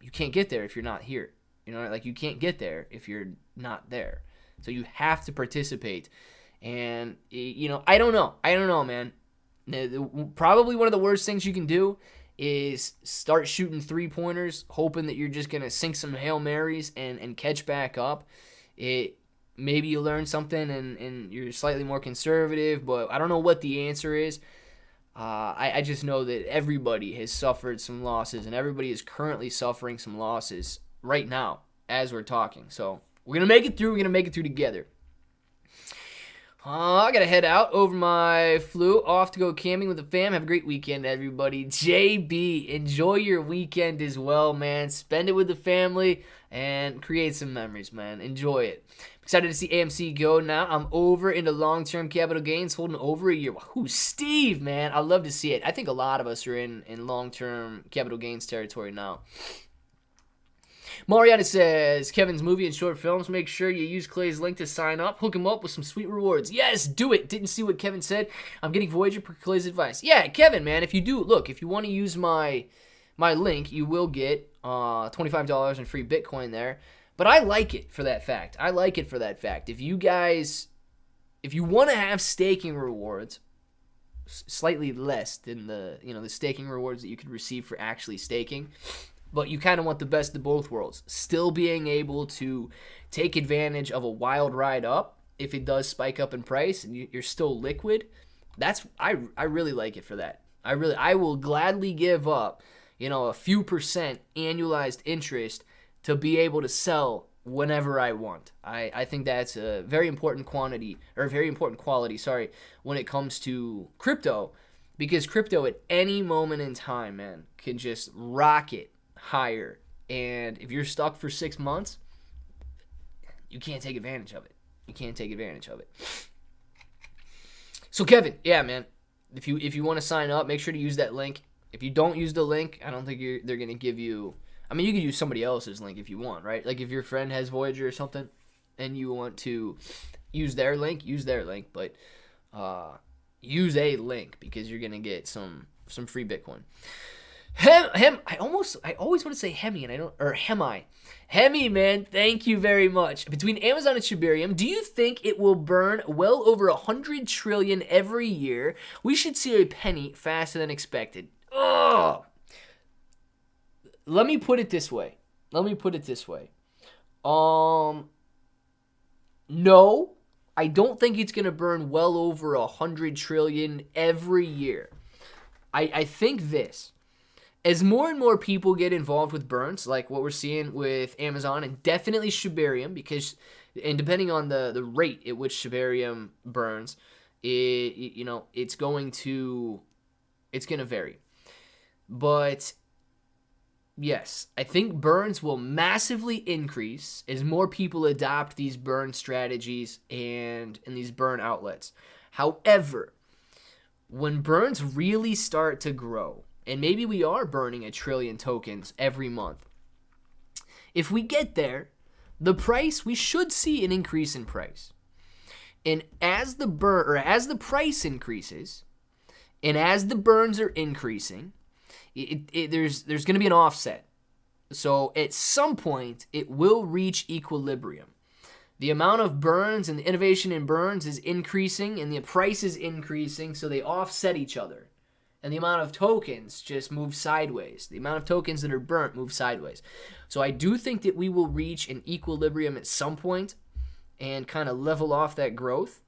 you can't get there if you're not here. You can't get there if you're not there. So you have to participate. And, I don't know, man. Probably one of the worst things you can do is start shooting 3-pointers, hoping that you're just going to sink some Hail Marys and catch back up. Maybe you learn something and you're slightly more conservative, but I don't know what the answer is. I just know that everybody has suffered some losses, and everybody is currently suffering some losses right now as we're talking. So we're going to make it through. We're going to make it through together. I got to head out over my flu, off to go camping with the fam. Have a great weekend, everybody. JB, enjoy your weekend as well, man. Spend it with the family and create some memories, man. Enjoy it. Excited to see AMC go now. I'm over into long-term capital gains, holding over a year. Wahoo, Steve, man. I love to see it. I think a lot of us are in long-term capital gains territory now. Mariana says, Kevin's movie and short films, make sure you use Clay's link to sign up. Hook him up with some sweet rewards. Yes, do it. Didn't see what Kevin said. I'm getting Voyager per Clay's advice. Yeah, Kevin, man, if you want to use my link, you will get $25 in free Bitcoin there. But I like it for that fact. If you want to have staking rewards, slightly less than the staking rewards that you could receive for actually staking, but you kind of want the best of both worlds. Still being able to take advantage of a wild ride up if it does spike up in price and you're still liquid. I really like it for that. I will gladly give up, a few percent annualized interest to be able to sell whenever I want. I think that's a very important quality, when it comes to crypto, because crypto at any moment in time, man, can just rocket higher, and if you're stuck for 6 months, you can't take advantage of it. So Kevin, yeah, man, if you want to sign up, make sure to use that link. If you don't use the link, I don't think they're gonna give you. I mean, you could use somebody else's link if you want, right? Like if your friend has Voyager or something, and you want to use their link, but use a link because you're gonna get some free Bitcoin. I always want to say Hemi, and I don't, or Hemi. Hemi, man, thank you very much. Between Amazon and Shibarium, do you think it will burn well over 100 trillion every year? We should see a penny faster than expected. Oh. Let me put it this way. No, I don't think it's going to burn well over 100 trillion every year. I think this. as more and more people get involved with burns, like what we're seeing with Amazon and definitely Shibarium, because, and depending on the rate at which Shibarium burns, it's going to vary. But yes, I think burns will massively increase as more people adopt these burn strategies and these burn outlets. However, when burns really start to grow, and maybe we are burning 1 trillion tokens every month, if we get there, the price, we should see an increase in price. And as the price increases, and as the burns are increasing, there's going to be an offset. So at some point, it will reach equilibrium. The amount of burns and the innovation in burns is increasing, and the price is increasing, so they offset each other. And the amount of tokens just move sideways. The amount of tokens that are burnt move sideways. So I do think that we will reach an equilibrium at some point and kind of level off that growth.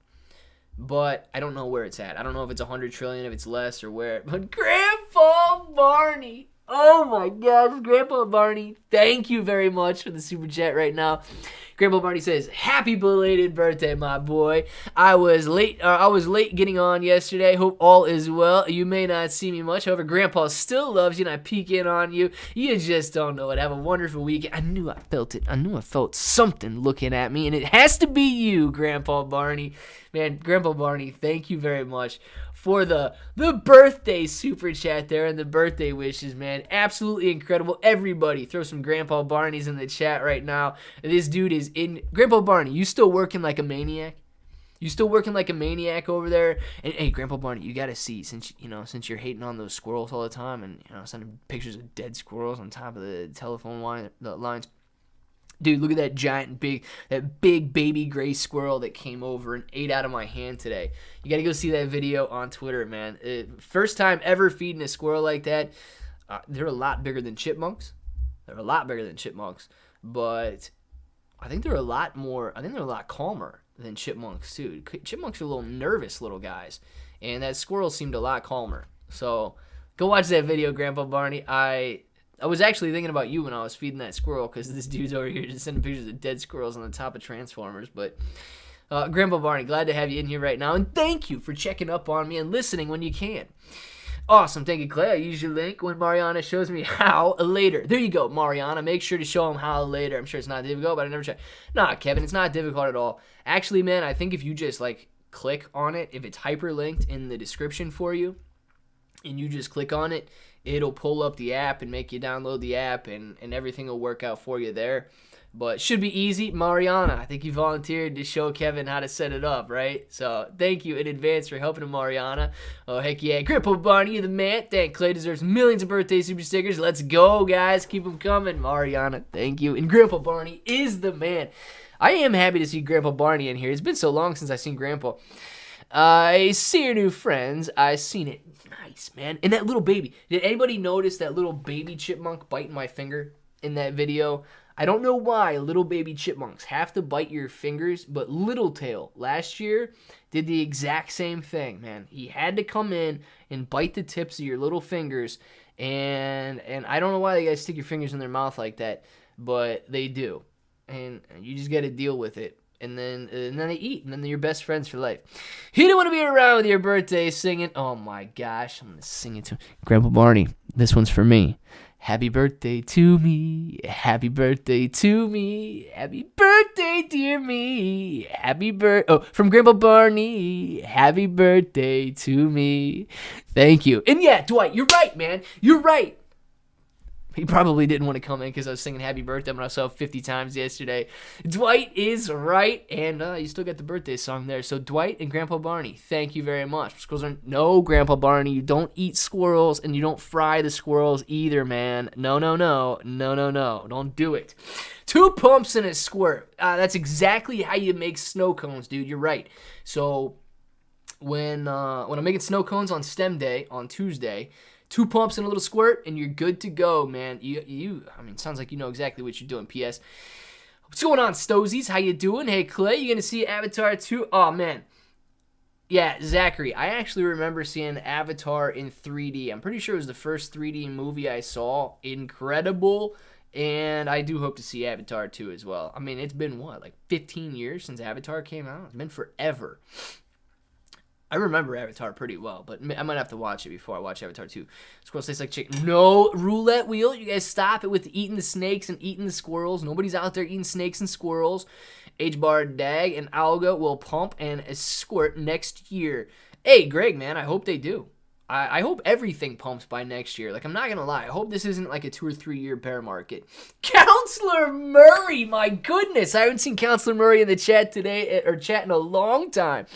But I don't know where it's at. I don't know if it's 100 trillion, if it's less, or where. But Grandpa Barney, oh my gosh, Grandpa Barney, thank you very much for the super chat right now. Grandpa Barney says, "Happy belated birthday, my boy. I was late getting on yesterday. Hope all is well. You may not see me much. However, Grandpa still loves you, and I peek in on you. You just don't know it. Have a wonderful weekend." I knew I felt it. I knew I felt something looking at me, and it has to be you, Grandpa Barney. Man, Grandpa Barney, thank you very much for the birthday super chat there and the birthday wishes, man. Absolutely incredible. Everybody, throw some Grandpa Barneys in the chat right now. This dude is in. Grandpa Barney, you still working like a maniac? You still working like a maniac over there? And hey, Grandpa Barney, you gotta see, since you're hating on those squirrels all the time and sending pictures of dead squirrels on top of the telephone lines. Dude, look at that that big baby gray squirrel that came over and ate out of my hand today. You got to go see that video on Twitter, man. First time ever feeding a squirrel like that. They're a lot bigger than chipmunks. But I think they're a lot calmer than chipmunks, too. Chipmunks are little nervous little guys, and that squirrel seemed a lot calmer. So go watch that video, Grandpa Barney. I was actually thinking about you when I was feeding that squirrel, because this dude's over here just sending pictures of dead squirrels on the top of Transformers. But Grandpa Barney, glad to have you in here right now, and thank you for checking up on me and listening when you can. Awesome, thank you, Clay. I use your link when Mariana shows me how later. There you go, Mariana. Make sure to show him how later. I'm sure it's not difficult, but I never tried. Nah, Kevin, it's not difficult at all. Actually, man, I think if you just click on it, if it's hyperlinked in the description for you, and you just click on it, it'll pull up the app and make you download the app, and everything will work out for you there. But should be easy. Mariana, I think you volunteered to show Kevin how to set it up, right? So thank you in advance for helping him, Mariana. Oh, heck yeah. Grandpa Barney, you're the man. Thank Clay deserves millions of birthday super stickers. Let's go, guys. Keep them coming. Mariana, thank you. And Grandpa Barney is the man. I am happy to see Grandpa Barney in here. It's been so long since I've seen Grandpa. I see your new friends. I seen it. Nice, man. And that little baby. Did anybody notice that little baby chipmunk biting my finger in that video? I don't know why little baby chipmunks have to bite your fingers, but Littletail last year did the exact same thing, man. He had to come in and bite the tips of your little fingers, and I don't know why they guys stick your fingers in their mouth like that, but they do. And you just got to deal with it. And then they eat, and then they're your best friends for life. He didn't want to be around with your birthday singing. Oh my gosh, I'm going to sing it to him. Grandpa Barney, this one's for me. Happy birthday to me. Happy birthday to me. Happy birthday, dear me. From Grandpa Barney. Happy birthday to me. Thank you. And yeah, Dwight, you're right, man. You're right. He probably didn't want to come in because I was singing Happy Birthday myself 50 times yesterday. Dwight is right, and you still got the birthday song there. So Dwight and Grandpa Barney, thank you very much. No, Grandpa Barney, you don't eat squirrels, and you don't fry the squirrels either, man. No. Don't do it. 2 pumps and a squirt. That's exactly how you make snow cones, dude. You're right. So when I'm making snow cones on STEM Day on Tuesday, 2 pumps and a little squirt, and you're good to go, man. Sounds like you know exactly what you're doing. P.S. What's going on, Stozies? How you doing? Hey, Clay, you gonna see Avatar 2? Oh, man. Yeah, Zachary, I actually remember seeing Avatar in 3D. I'm pretty sure it was the first 3D movie I saw. Incredible. And I do hope to see Avatar 2 as well. I mean, it's been what, like 15 years since Avatar came out? It's been forever. I remember Avatar pretty well, but I might have to watch it before I watch Avatar 2. Squirrels taste like chicken. No, roulette wheel. You guys stop it with eating the snakes and eating the squirrels. Nobody's out there eating snakes and squirrels. H-bar dag and alga will pump and squirt next year. Hey, Greg, man, I hope they do. I hope everything pumps by next year. Like, I'm not going to lie. I hope this isn't like a 2 or 3 year bear market. Counselor Murray, my goodness. I haven't seen Counselor Murray in the chat today, or chat in a long time.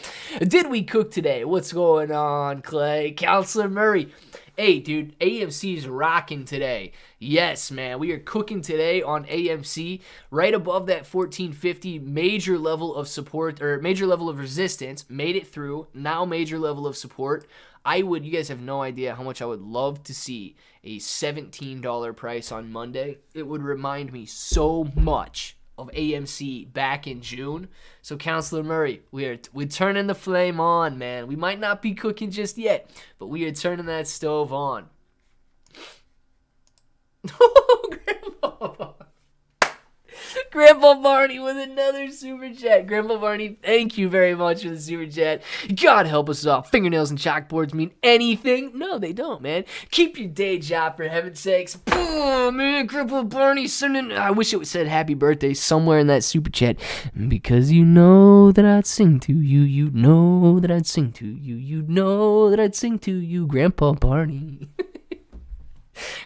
Did we cook today? What's going on, Clay? Counselor Murray. Hey, dude, AMC's rocking today. Yes, man, we are cooking today on AMC. Right above that 1450 major level of support, or major level of resistance. Made it through. Now major level of support. You guys have no idea how much I would love to see a $17 price on Monday. It would remind me so much of AMC back in June. So, Counselor Murray, we're turning the flame on, man. We might not be cooking just yet, but we are turning that stove on. Oh, Grandpa. Grandpa Barney with another super chat. Grandpa Barney, thank you very much for the super chat. God help us all. Fingernails and chalkboards mean anything? No, they don't, man. Keep your day job, for heaven's sakes. Oh, man, Grandpa Barney sending... I wish it said happy birthday somewhere in that super chat. Because you know that I'd sing to you. You know that I'd sing to you. You know that I'd sing to you, Grandpa Barney.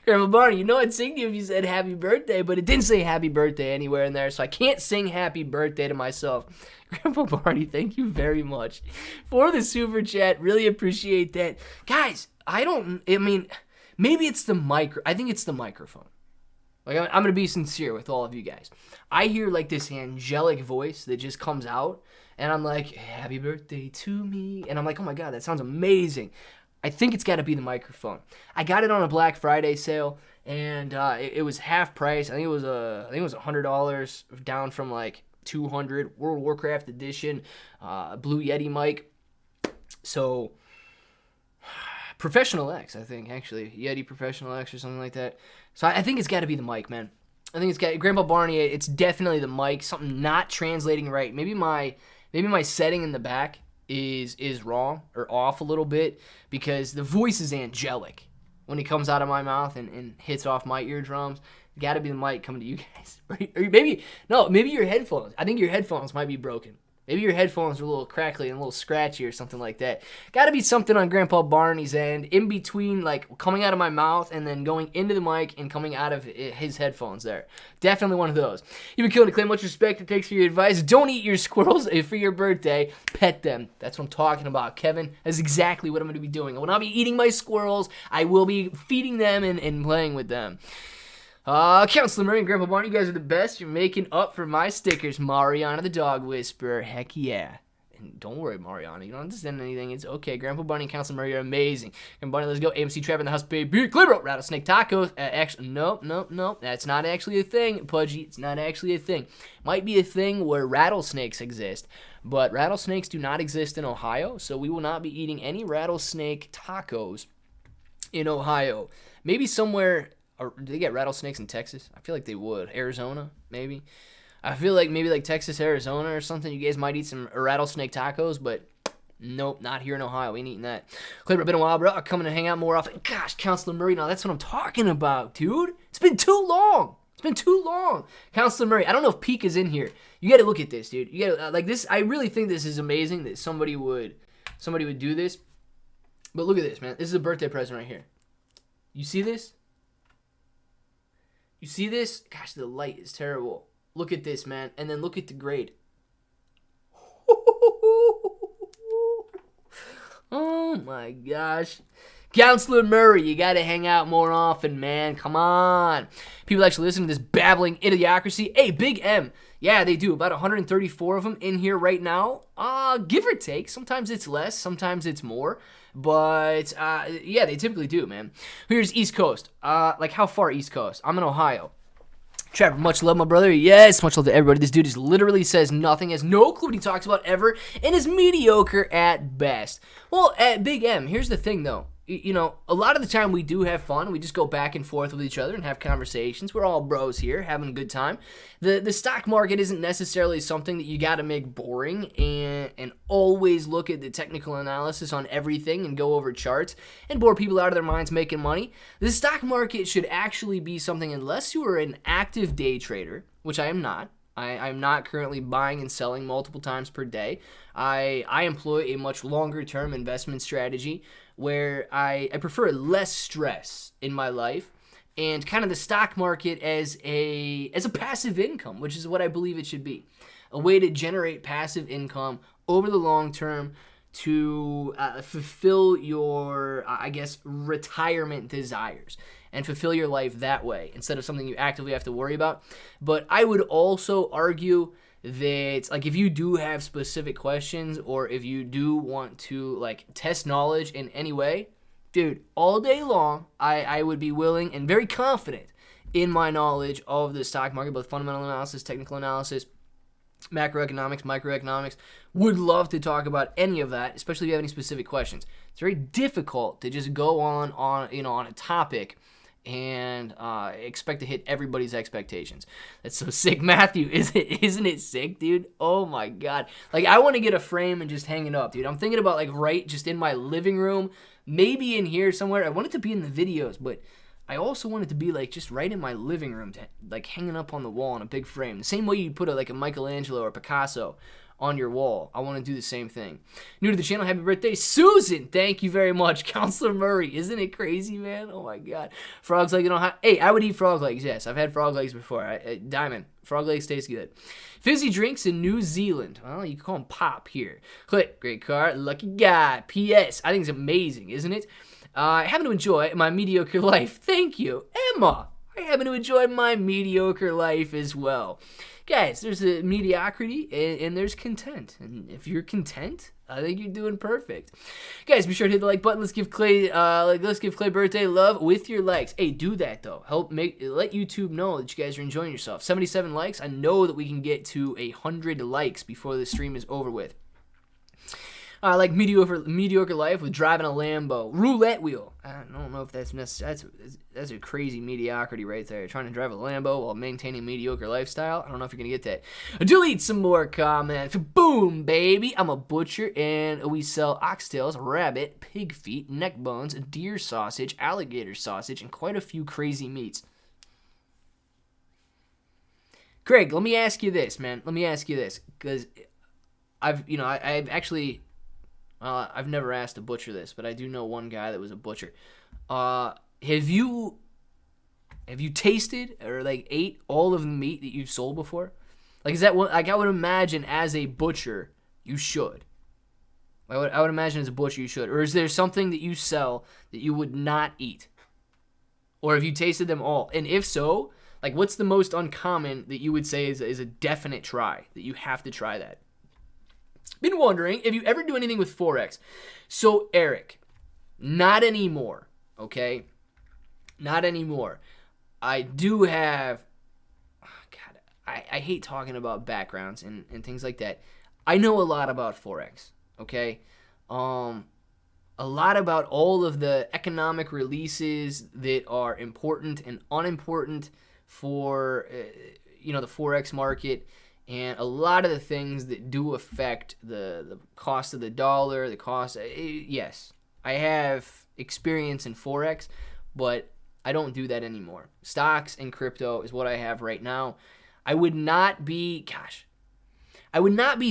Grandpa Barney, you know I'd sing to you if you said happy birthday, but it didn't say happy birthday anywhere in there, so I can't sing happy birthday to myself. Grandpa Barney, thank you very much for the super chat. Really appreciate that. Guys, maybe it's the I think it's the microphone. Like, I'm going to be sincere with all of you guys. I hear, like, this angelic voice that just comes out, and I'm like, happy birthday to me. And I'm like, oh my God, that sounds amazing. I think it's got to be the microphone. I got it on a Black Friday sale, and it was half price. I think it was $100 down from like $200. World of Warcraft edition, Blue Yeti mic. So Professional X, I think, actually Yeti Professional X or something like that. So I think it's got to be the mic, man. I think it's got Grandpa Barney. It's definitely the mic. Something not translating right. Maybe my setting in the back is wrong or off a little bit, because the voice is angelic when it comes out of my mouth and hits off my eardrums. Got to be the mic coming to you guys. Or maybe your headphones. I think your headphones might be broken. Maybe your headphones are a little crackly and a little scratchy or something like that. Got to be something on Grandpa Barney's end, in between, like, coming out of my mouth and then going into the mic and coming out of his headphones there. Definitely one of those. You've been killing to claim much respect it takes for your advice. Don't eat your squirrels for your birthday. Pet them. That's what I'm talking about, Kevin. That's exactly what I'm going to be doing. I will not be eating my squirrels. I will be feeding them and playing with them. Counselor Murray and Grandpa Barney, you guys are the best. You're making up for my stickers. Mariana the Dog Whisperer. Heck yeah. And don't worry, Mariana. You don't have to send anything. It's okay. Grandpa Barney and Counselor Murray are amazing. Grandpa Barney, let's go. AMC Trap in the house, baby. Clear rattlesnake tacos. Actually, no. That's not actually a thing, Pudgy. It's not actually a thing. Might be a thing where rattlesnakes exist, but rattlesnakes do not exist in Ohio, so we will not be eating any rattlesnake tacos in Ohio. Maybe somewhere... Or do they get rattlesnakes in Texas? I feel like they would. Arizona, maybe. I feel like maybe like Texas, Arizona or something. You guys might eat some rattlesnake tacos, but nope, not here in Ohio. We ain't eating that. Clipper, been a while, bro. I'm coming to hang out more often. Gosh, Counselor Murray, now that's what I'm talking about, dude. It's been too long. Counselor Murray, I don't know if Peak is in here. You got to look at this, dude. You got to like this. I really think this is amazing that somebody would do this. But look at this, man. This is a birthday present right here. You see this? You see this? Gosh, the light is terrible. Look at this, man. And then look at the grade. Oh, my gosh. Counselor Murray, you got to hang out more often, man. Come on. People actually listen to this babbling idiocracy. Hey, Big M. Yeah, they do. About 134 of them in here right now. Give or take. Sometimes it's less. Sometimes it's more. But, yeah, they typically do, man. Here's East Coast. Like, how far East Coast? I'm in Ohio. Trevor, much love, my brother. Yes, much love to everybody. This dude just literally says nothing, has no clue what he talks about ever, and is mediocre at best. Well, at Big M, here's the thing, though. You know, a lot of the time we do have fun. We just go back and forth with each other and have conversations. We're all bros here, having a good time. The stock market isn't necessarily something that you got to make boring and always look at the technical analysis on everything and go over charts and bore people out of their minds making money. The stock market should actually be something, unless you are an active day trader, which I am not. I'm not currently buying and selling multiple times per day. I employ a much longer term investment strategy where I prefer less stress in my life and kind of the stock market as a passive income, which is what I believe it should be. A way to generate passive income over the long term to fulfill your, retirement desires and fulfill your life that way instead of something you actively have to worry about. But I would also argue that, like, if you do have specific questions or if you do want to, like, test knowledge in any way, dude, all day long, I would be willing and very confident in my knowledge of the stock market, both fundamental analysis, technical analysis, macroeconomics, microeconomics. Would love to talk about any of that, especially if you have any specific questions. It's very difficult to just go on a topic and expect to hit everybody's expectations. That's so sick. Matthew, isn't it sick, dude? Oh my God. Like, I want to get a frame and just hang it up, dude. I'm thinking about, like, right just in my living room, maybe in here somewhere. I want it to be in the videos, but I also want it to be, like, just right in my living room, like, hanging up on the wall in a big frame. The same way you put a Michelangelo or Picasso on your wall. I want to do the same thing. New to the channel, happy birthday, Susan. Thank you very much. Counselor Murray. Isn't it crazy, man? Oh my God. Frog's leg, hey, I would eat frog legs. Yes, I've had frog legs before. Diamond. Frog legs taste good. Fizzy drinks in New Zealand. Well, you can call them pop here. Click. Great car. Lucky guy. P.S. I think it's amazing, isn't it? I happen to enjoy my mediocre life. Thank you. Emma. I happen to enjoy my mediocre life as well. Guys, there's a mediocrity and there's content. And if you're content, I think you're doing perfect. Guys, be sure to hit the like button. Let's give Clay birthday love with your likes. Hey, do that though. Let YouTube know that you guys are enjoying yourself. 77 likes. I know that we can get to 100 likes before the stream is over with. I like mediocre life with driving a Lambo. Roulette wheel. I don't know if that's necessary. That's a crazy mediocrity right there. Trying to drive a Lambo while maintaining a mediocre lifestyle. I don't know if you're going to get that. Delete some more comments. Boom, baby. I'm a butcher, and we sell oxtails, rabbit, pig feet, neck bones, deer sausage, alligator sausage, and quite a few crazy meats. Craig, let me ask you this, man. Let me ask you this, because I've actually... I've never asked a butcher this, but I do know one guy that was a butcher. Have you tasted or like ate all of the meat that you've sold before? Like, is that what, like, I would imagine as a butcher you should. I would imagine as a butcher you should. Or is there something that you sell that you would not eat? Or have you tasted them all? And if so, like, what's the most uncommon that you would say is a definite try, that you have to try that? Been wondering if you ever do anything with Forex. So, Eric, not anymore, okay? Not anymore. I do have... Oh, God, I hate talking about backgrounds and things like that. I know a lot about Forex, okay? A lot about all of the economic releases that are important and unimportant for, the Forex market. And a lot of the things that do affect the cost of the dollar, the cost... Yes, I have experience in Forex, but I don't do that anymore. Stocks and crypto is what I have right now. I would not be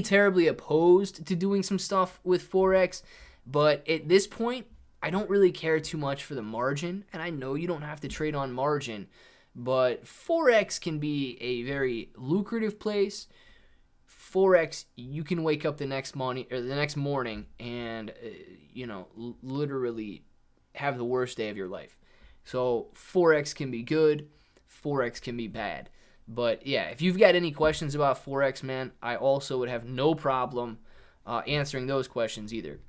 terribly opposed to doing some stuff with Forex, but at this point, I don't really care too much for the margin, and I know you don't have to trade on margin, but Forex can be a very lucrative place. Forex, you can wake up the next morning and literally have the worst day of your life. So Forex can be good, Forex can be bad. But yeah, if you've got any questions about Forex, man, I also would have no problem answering those questions either.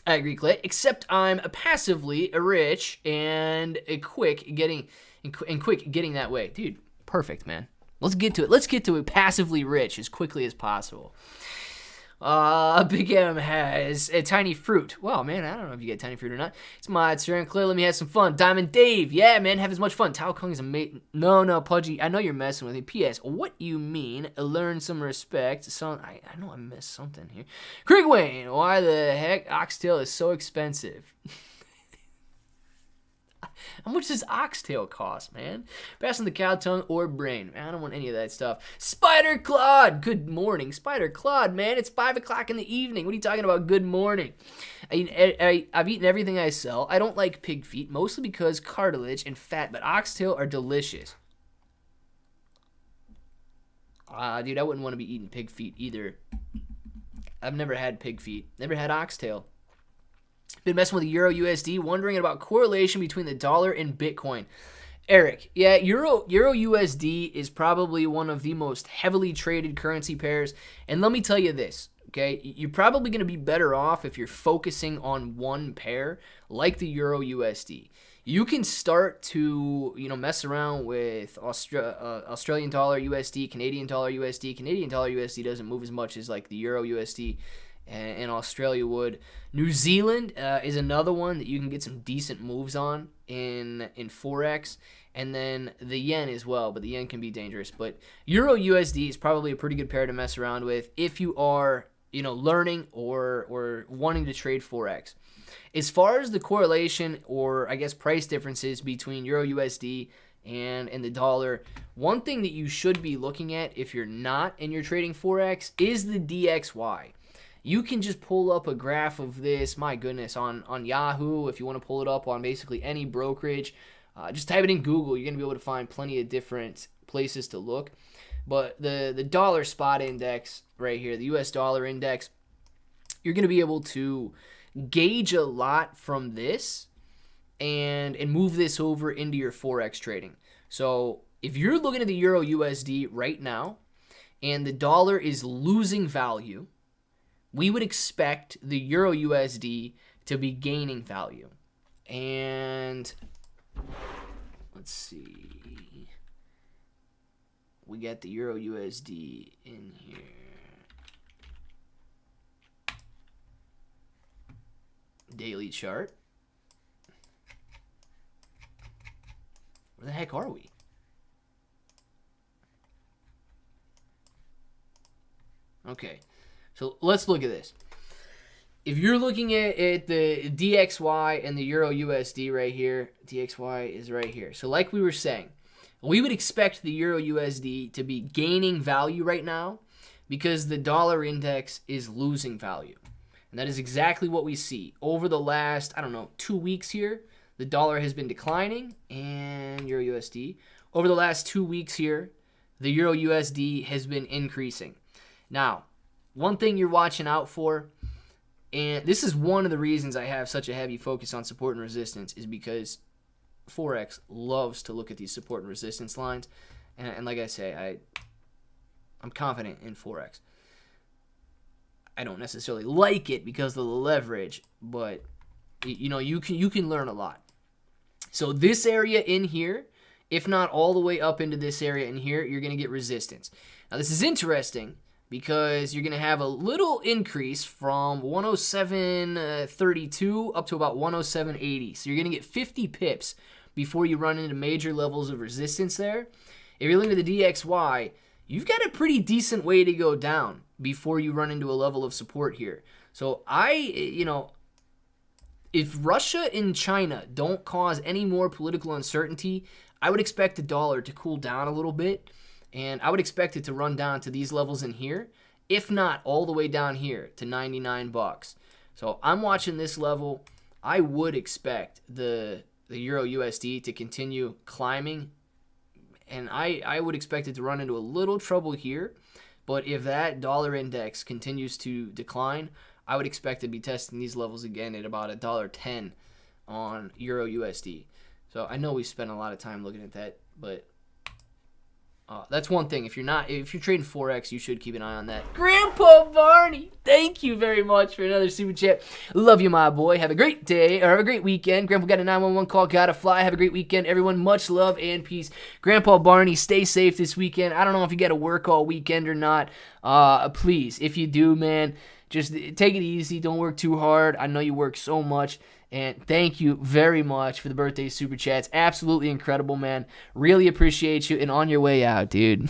I agree, Clay, except I'm passively rich and quick getting that way. Dude, Perfect, man. Let's get to it. Let's get to it passively rich as quickly as possible. Big M has a tiny fruit. Well, man, I don't know if you get tiny fruit or not. It's my turn. Clear, let me have some fun. Diamond Dave. Yeah, man, have as much fun. Tao Kung is amazing. No, Pudgy, I know you're messing with me. P.S. What you mean? Learn some respect. So, I know I missed something here. Craig Wayne, why the heck oxtail is so expensive? How much does oxtail cost, man? Passing the cow tongue or brain. Man, I don't want any of that stuff. Spider Claude, good morning. Spider Claude, man, it's 5 o'clock in the evening. What are you talking about? Good morning. I've eaten everything I sell. I don't like pig feet, mostly because cartilage and fat, but oxtail are delicious. Dude, I wouldn't want to be eating pig feet either. I've never had pig feet. Never had oxtail. Been messing with the Euro USD, wondering about correlation between the dollar and Bitcoin. Eric, yeah, Euro USD is probably one of the most heavily traded currency pairs. And let me tell you this, okay? You're probably going to be better off if you're focusing on one pair like the Euro USD. You can start to, mess around with Australian dollar USD, Canadian dollar USD. Canadian dollar USD doesn't move as much as like the Euro USD and Australia would. New Zealand is another one that you can get some decent moves on in Forex, and then the yen as well, but the yen can be dangerous. But Euro USD is probably a pretty good pair to mess around with if you are, learning or wanting to trade Forex. As far as the correlation or I guess price differences between Euro USD and the dollar, one thing that you should be looking at if you're not and you're trading Forex is the DXY. You can just pull up a graph of this, my goodness, on Yahoo. If you want to pull it up on basically any brokerage, just type it in Google. You're going to be able to find plenty of different places to look. But the dollar spot index right here, the US dollar index, you're going to be able to gauge a lot from this and move this over into your Forex trading. So if you're looking at the Euro USD right now and the dollar is losing value, we would expect the Euro USD to be gaining value. And let's see. We got the Euro USD in here. Daily chart. Where the heck are we? Okay. So let's look at this. If you're looking at the DXY and the Euro USD right here, DXY is right here. So like we were saying, we would expect the Euro USD to be gaining value right now because the dollar index is losing value. And that is exactly what we see. Over the last, 2 weeks here, the dollar has been declining and Euro USD. Over the last 2 weeks here, the Euro USD has been increasing. Now, one thing you're watching out for, and this is one of the reasons I have such a heavy focus on support and resistance, is because Forex loves to look at these support and resistance lines. And like I say, I'm confident in Forex. I don't necessarily like it because of the leverage, but you can learn a lot. So this area in here, if not all the way up into this area in here, you're going to get resistance. Now this is interesting because you're going to have a little increase from 107.32 up to about 107.80. So you're going to get 50 pips before you run into major levels of resistance there. If you're looking at the DXY, you've got a pretty decent way to go down before you run into a level of support here. So if Russia and China don't cause any more political uncertainty, I would expect the dollar to cool down a little bit. And I would expect it to run down to these levels in here, if not all the way down here to 99 bucks. So I'm watching this level. I would expect the Euro USD to continue climbing. And I would expect it to run into a little trouble here. But if that dollar index continues to decline, I would expect to be testing these levels again at about $1.10 on Euro USD. So I know we spent a lot of time looking at that, but That's one thing. If you're trading Forex, you should keep an eye on that. Grandpa Barney, thank you very much for another super chat. Love you, my boy. Have a great day, or have a great weekend. Grandpa got a 911 call, gotta fly. Have a great weekend, everyone. Much love and peace. Grandpa Barney, stay safe this weekend. I don't know if you got to work all weekend or not. Please, if you do, man, just take it easy. Don't work too hard. I know you work so much. And thank you very much for the birthday super chats. Absolutely incredible, man. Really appreciate you. And on your way out, dude,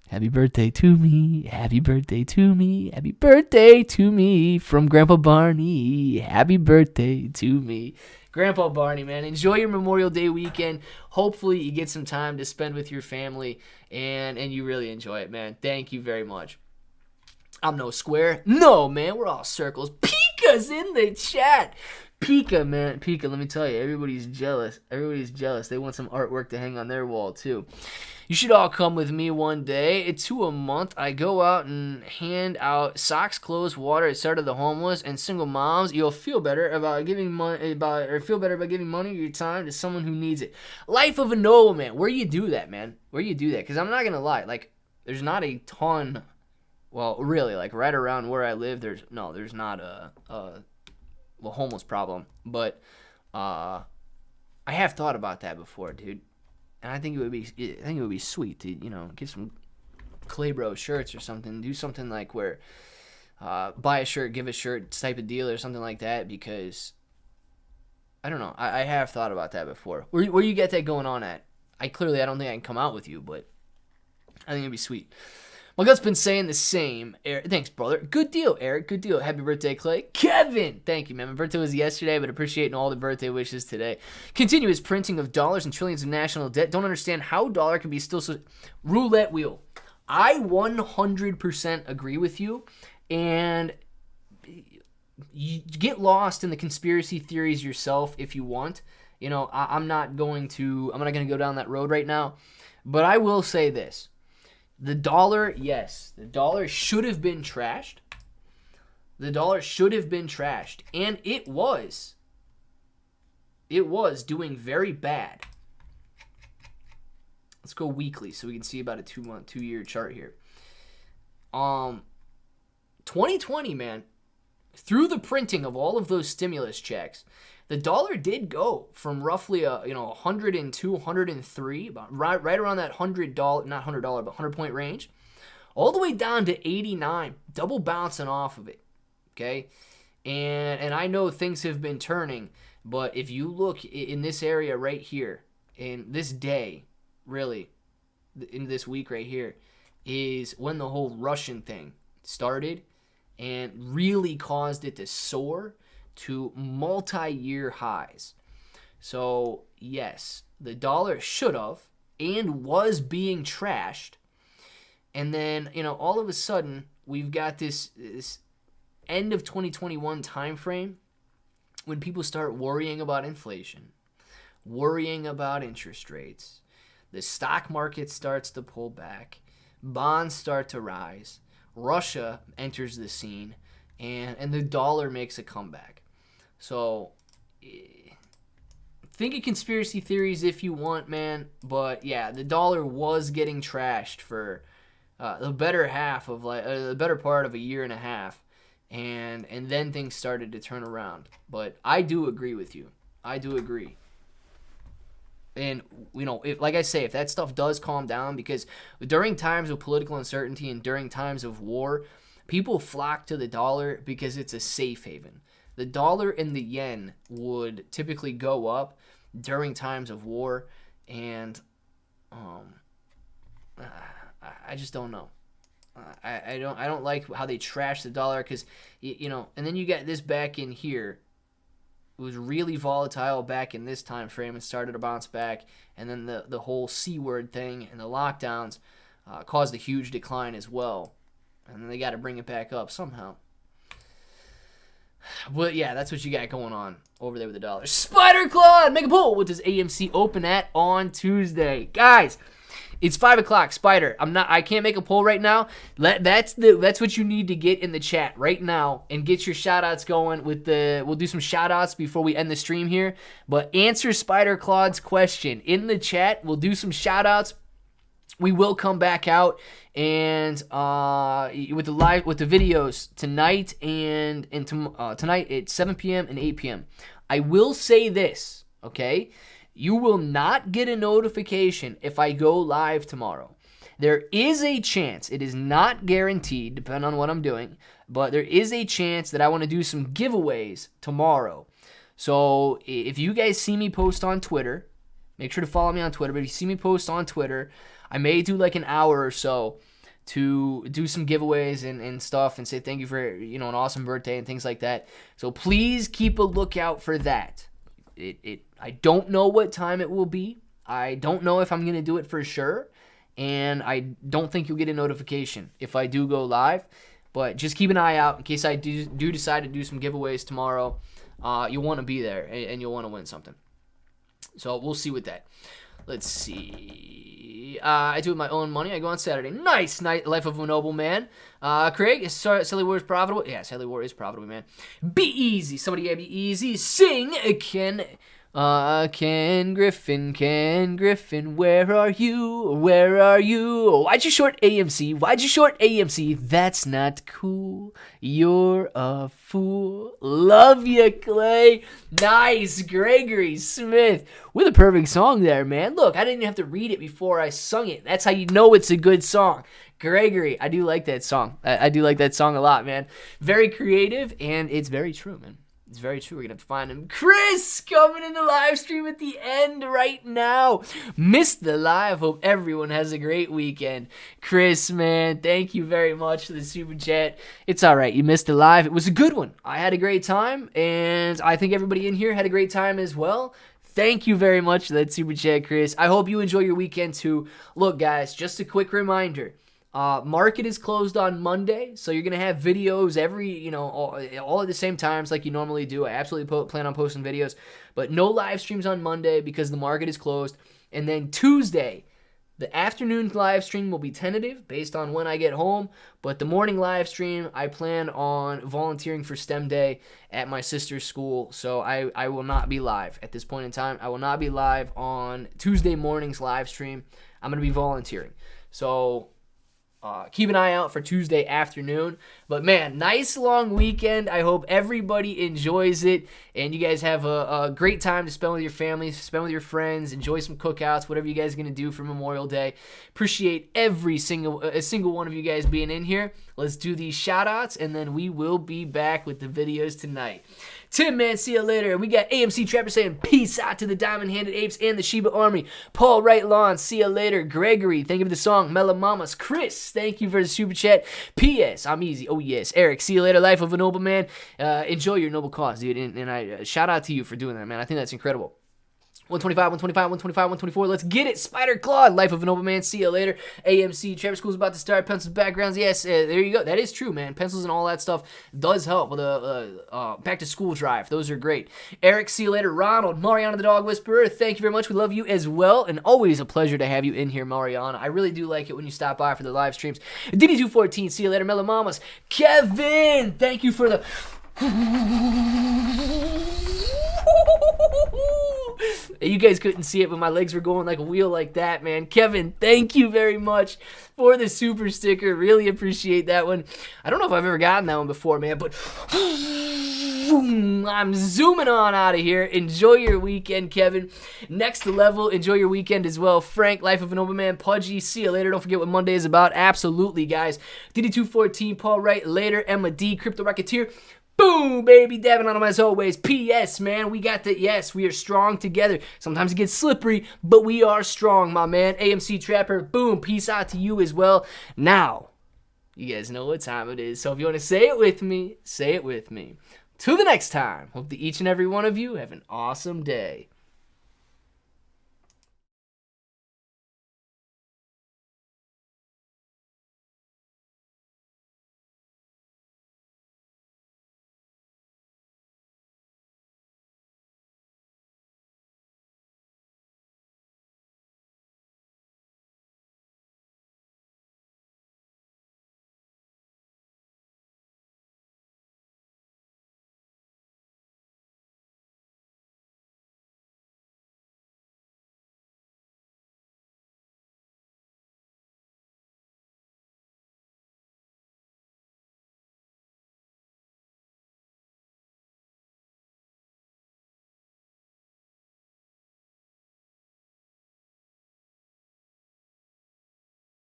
happy birthday to me. Happy birthday to me. Happy birthday to me from Grandpa Barney. Happy birthday to me. Grandpa Barney, man, enjoy your Memorial Day weekend. Hopefully you get some time to spend with your family and you really enjoy it, man. Thank you very much. I'm no square. No, man, we're all circles. Pika's in the chat. Pika, man. Pika, let me tell you, everybody's jealous. Everybody's jealous. They want some artwork to hang on their wall, too. You should all come with me one day. It's 2 a month. I go out and hand out socks, clothes, water, etc. to the homeless and single moms. You'll feel better about giving money, feel better about giving money or your time to someone who needs it. Life of a nobleman. Where you do that, man? Where you do that? Because I'm not going to lie. Like, there's not a ton. Well, really, like right around where I live, there's not a homeless problem, but I have thought about that before, dude, and I think it would be sweet to get some Claybro shirts or something, do something like where buy a shirt, give a shirt type of deal or something like that, because I don't know, I have thought about that before. Where you get that going on at? I don't think I can come out with you, but I think it'd be sweet. My gut's been saying the same. Thanks, brother. Good deal, Eric. Good deal. Happy birthday, Clay. Kevin! Thank you, man. My birthday was yesterday, but appreciating all the birthday wishes today. Continuous printing of dollars and trillions of national debt. Don't understand how dollar can be still so... Roulette wheel. I 100% agree with you, and you get lost in the conspiracy theories yourself if you want. I'm not going to go down that road right now, but I will say this. The dollar, yes, the dollar should have been trashed. The dollar should have been trashed, and it was. It was doing very bad. Let's go weekly so we can see about a 2-year chart here. 2020, man, through the printing of all of those stimulus checks, the dollar did go from roughly 102, 103, about right around that $100, not $100, but 100 point range, all the way down to 89, double bouncing off of it. Okay, and I know things have been turning, but if you look in this area right here, in this day, really, in this week right here, is when the whole Russian thing started and really caused it to soar to multi-year highs. So, yes, the dollar should have and was being trashed. And then, all of a sudden, we've got this end of 2021 time frame when people start worrying about inflation, worrying about interest rates. The stock market starts to pull back. Bonds start to rise. Russia enters the scene. And the dollar makes a comeback. So, think of conspiracy theories if you want, man. But yeah, the dollar was getting trashed for the better part of a year and a half, and then things started to turn around. But I do agree with you. I do agree. And like I say, if that stuff does calm down, because during times of political uncertainty and during times of war, people flock to the dollar because it's a safe haven. The dollar and the yen would typically go up during times of war, and I just don't know. I don't like how they trash the dollar, because and then you got this back in here. It was really volatile back in this time frame and started to bounce back, and then the whole C word thing and the lockdowns caused a huge decline as well, and then they got to bring it back up somehow. But yeah, that's what you got going on over there with the dollar. Spider Claude, make a poll. What does AMC open at on Tuesday, guys? It's 5 o'clock. Spider, I can't make a poll right now. That's what you need to get in the chat right now and get your shout outs going we'll do some shout outs before we end the stream here. But answer Spider Claude's question in the chat. We'll do some shout outs. we will come back out and with the videos tonight and tonight at 7 p.m. and 8 p.m. I will say this, okay? You will not get a notification if I go live tomorrow. There is a chance, it is not guaranteed, depending on what I'm doing, but there is a chance that I want to do some giveaways tomorrow. So if you guys see me post on Twitter, make sure to follow me on Twitter, but if you see me post on Twitter, I may do like an hour or so to do some giveaways and stuff and say thank you for, an awesome birthday and things like that. So please keep a lookout for that. I don't know what time it will be. I don't know if I'm going to do it for sure. And I don't think you'll get a notification if I do go live. But just keep an eye out in case I do decide to do some giveaways tomorrow. You'll want to be there and you'll want to win something. So we'll see with that. Let's see. I do it with my own money. I go on Saturday. Nice night. Life of a noble man. Craig, is Silly War is profitable? Yeah, Silly War is profitable, man. Be easy. Somebody gotta be easy. Sing, Ken Griffin, where are you? Where are you? Why'd you short AMC? Why'd you short AMC? That's not cool. You're a fool. Love you, Clay. Nice, Gregory Smith. With a perfect song there, man. Look, I didn't even have to read it before I sung it. That's how you know it's a good song. Gregory, I do like that song. I do like that song a lot, man. Very creative, and it's very true, man. It's very true. We're going to have to find him. Chris coming in the live stream at the end right now. Missed the live. Hope everyone has a great weekend. Chris, man, thank you very much for the super chat. It's all right. You missed the live. It was a good one. I had a great time, and I think everybody in here had a great time as well. Thank you very much for that super chat, Chris. I hope you enjoy your weekend too. Look, guys, just a quick reminder. Market is closed on Monday, so you're going to have videos every, all at the same times like you normally do. I absolutely plan on posting videos, but no live streams on Monday because the market is closed. And then Tuesday, the afternoon live stream will be tentative based on when I get home, but the morning live stream, I plan on volunteering for STEM Day at my sister's school, so I will not be live at this point in time. I will not be live on Tuesday morning's live stream. I'm going to be volunteering. So keep an eye out for Tuesday afternoon. But, man, nice long weekend. I hope everybody enjoys it, and you guys have a great time to spend with your family, spend with your friends, enjoy some cookouts, whatever you guys are going to do for Memorial Day. Appreciate every single one of you guys being in here. Let's do these shout-outs, and then we will be back with the videos tonight. Tim, man, see you later. We got AMC Trapper saying peace out to the Diamond-Handed Apes and the Shiba Army. Paul Wright Lawn, see you later. Gregory, thank you for the song. Mellow Mamas. Chris, thank you for the super chat. P.S. I'm easy. Oh, yes. Eric, see you later. Life of a Noble Man. Enjoy your noble cause, dude. And I shout out to you for doing that, man. I think that's incredible. 125, 125, 125, 124. Let's get it. Spider Claw, Life of a Noble Man. See you later. AMC, Trapper School's about to start. Pencils, backgrounds. Yes, there you go. That is true, man. Pencils and all that stuff does help with a back-to-school drive. Those are great. Eric, see you later. Ronald, Mariana the Dog Whisperer, thank you very much. We love you as well, and always a pleasure to have you in here, Mariana. I really do like it when you stop by for the live streams. DD214, see you later. Mellow Mamas. Kevin, thank you for the... You guys couldn't see it, but my legs were going like a wheel like that, man. Kevin, thank you very much for the super sticker. Really appreciate that one. I don't know if I've ever gotten that one before, man, but I'm zooming on out of here. Enjoy your weekend, Kevin. Next level, enjoy your weekend as well. Frank, Life of an Open Man, Pudgy, see you later. Don't forget what Monday is about. Absolutely, guys. DD214, Paul Wright, later. Emma D, Crypto Rocketeer. Boom, baby, dabbing on them as always. P.S., man, we got the, yes, we are strong together. Sometimes it gets slippery, but we are strong, my man. AMC Trapper, boom, peace out to you as well. Now, you guys know what time it is, so if you want to say it with me, say it with me. Till the next time, hope that each and every one of you have an awesome day.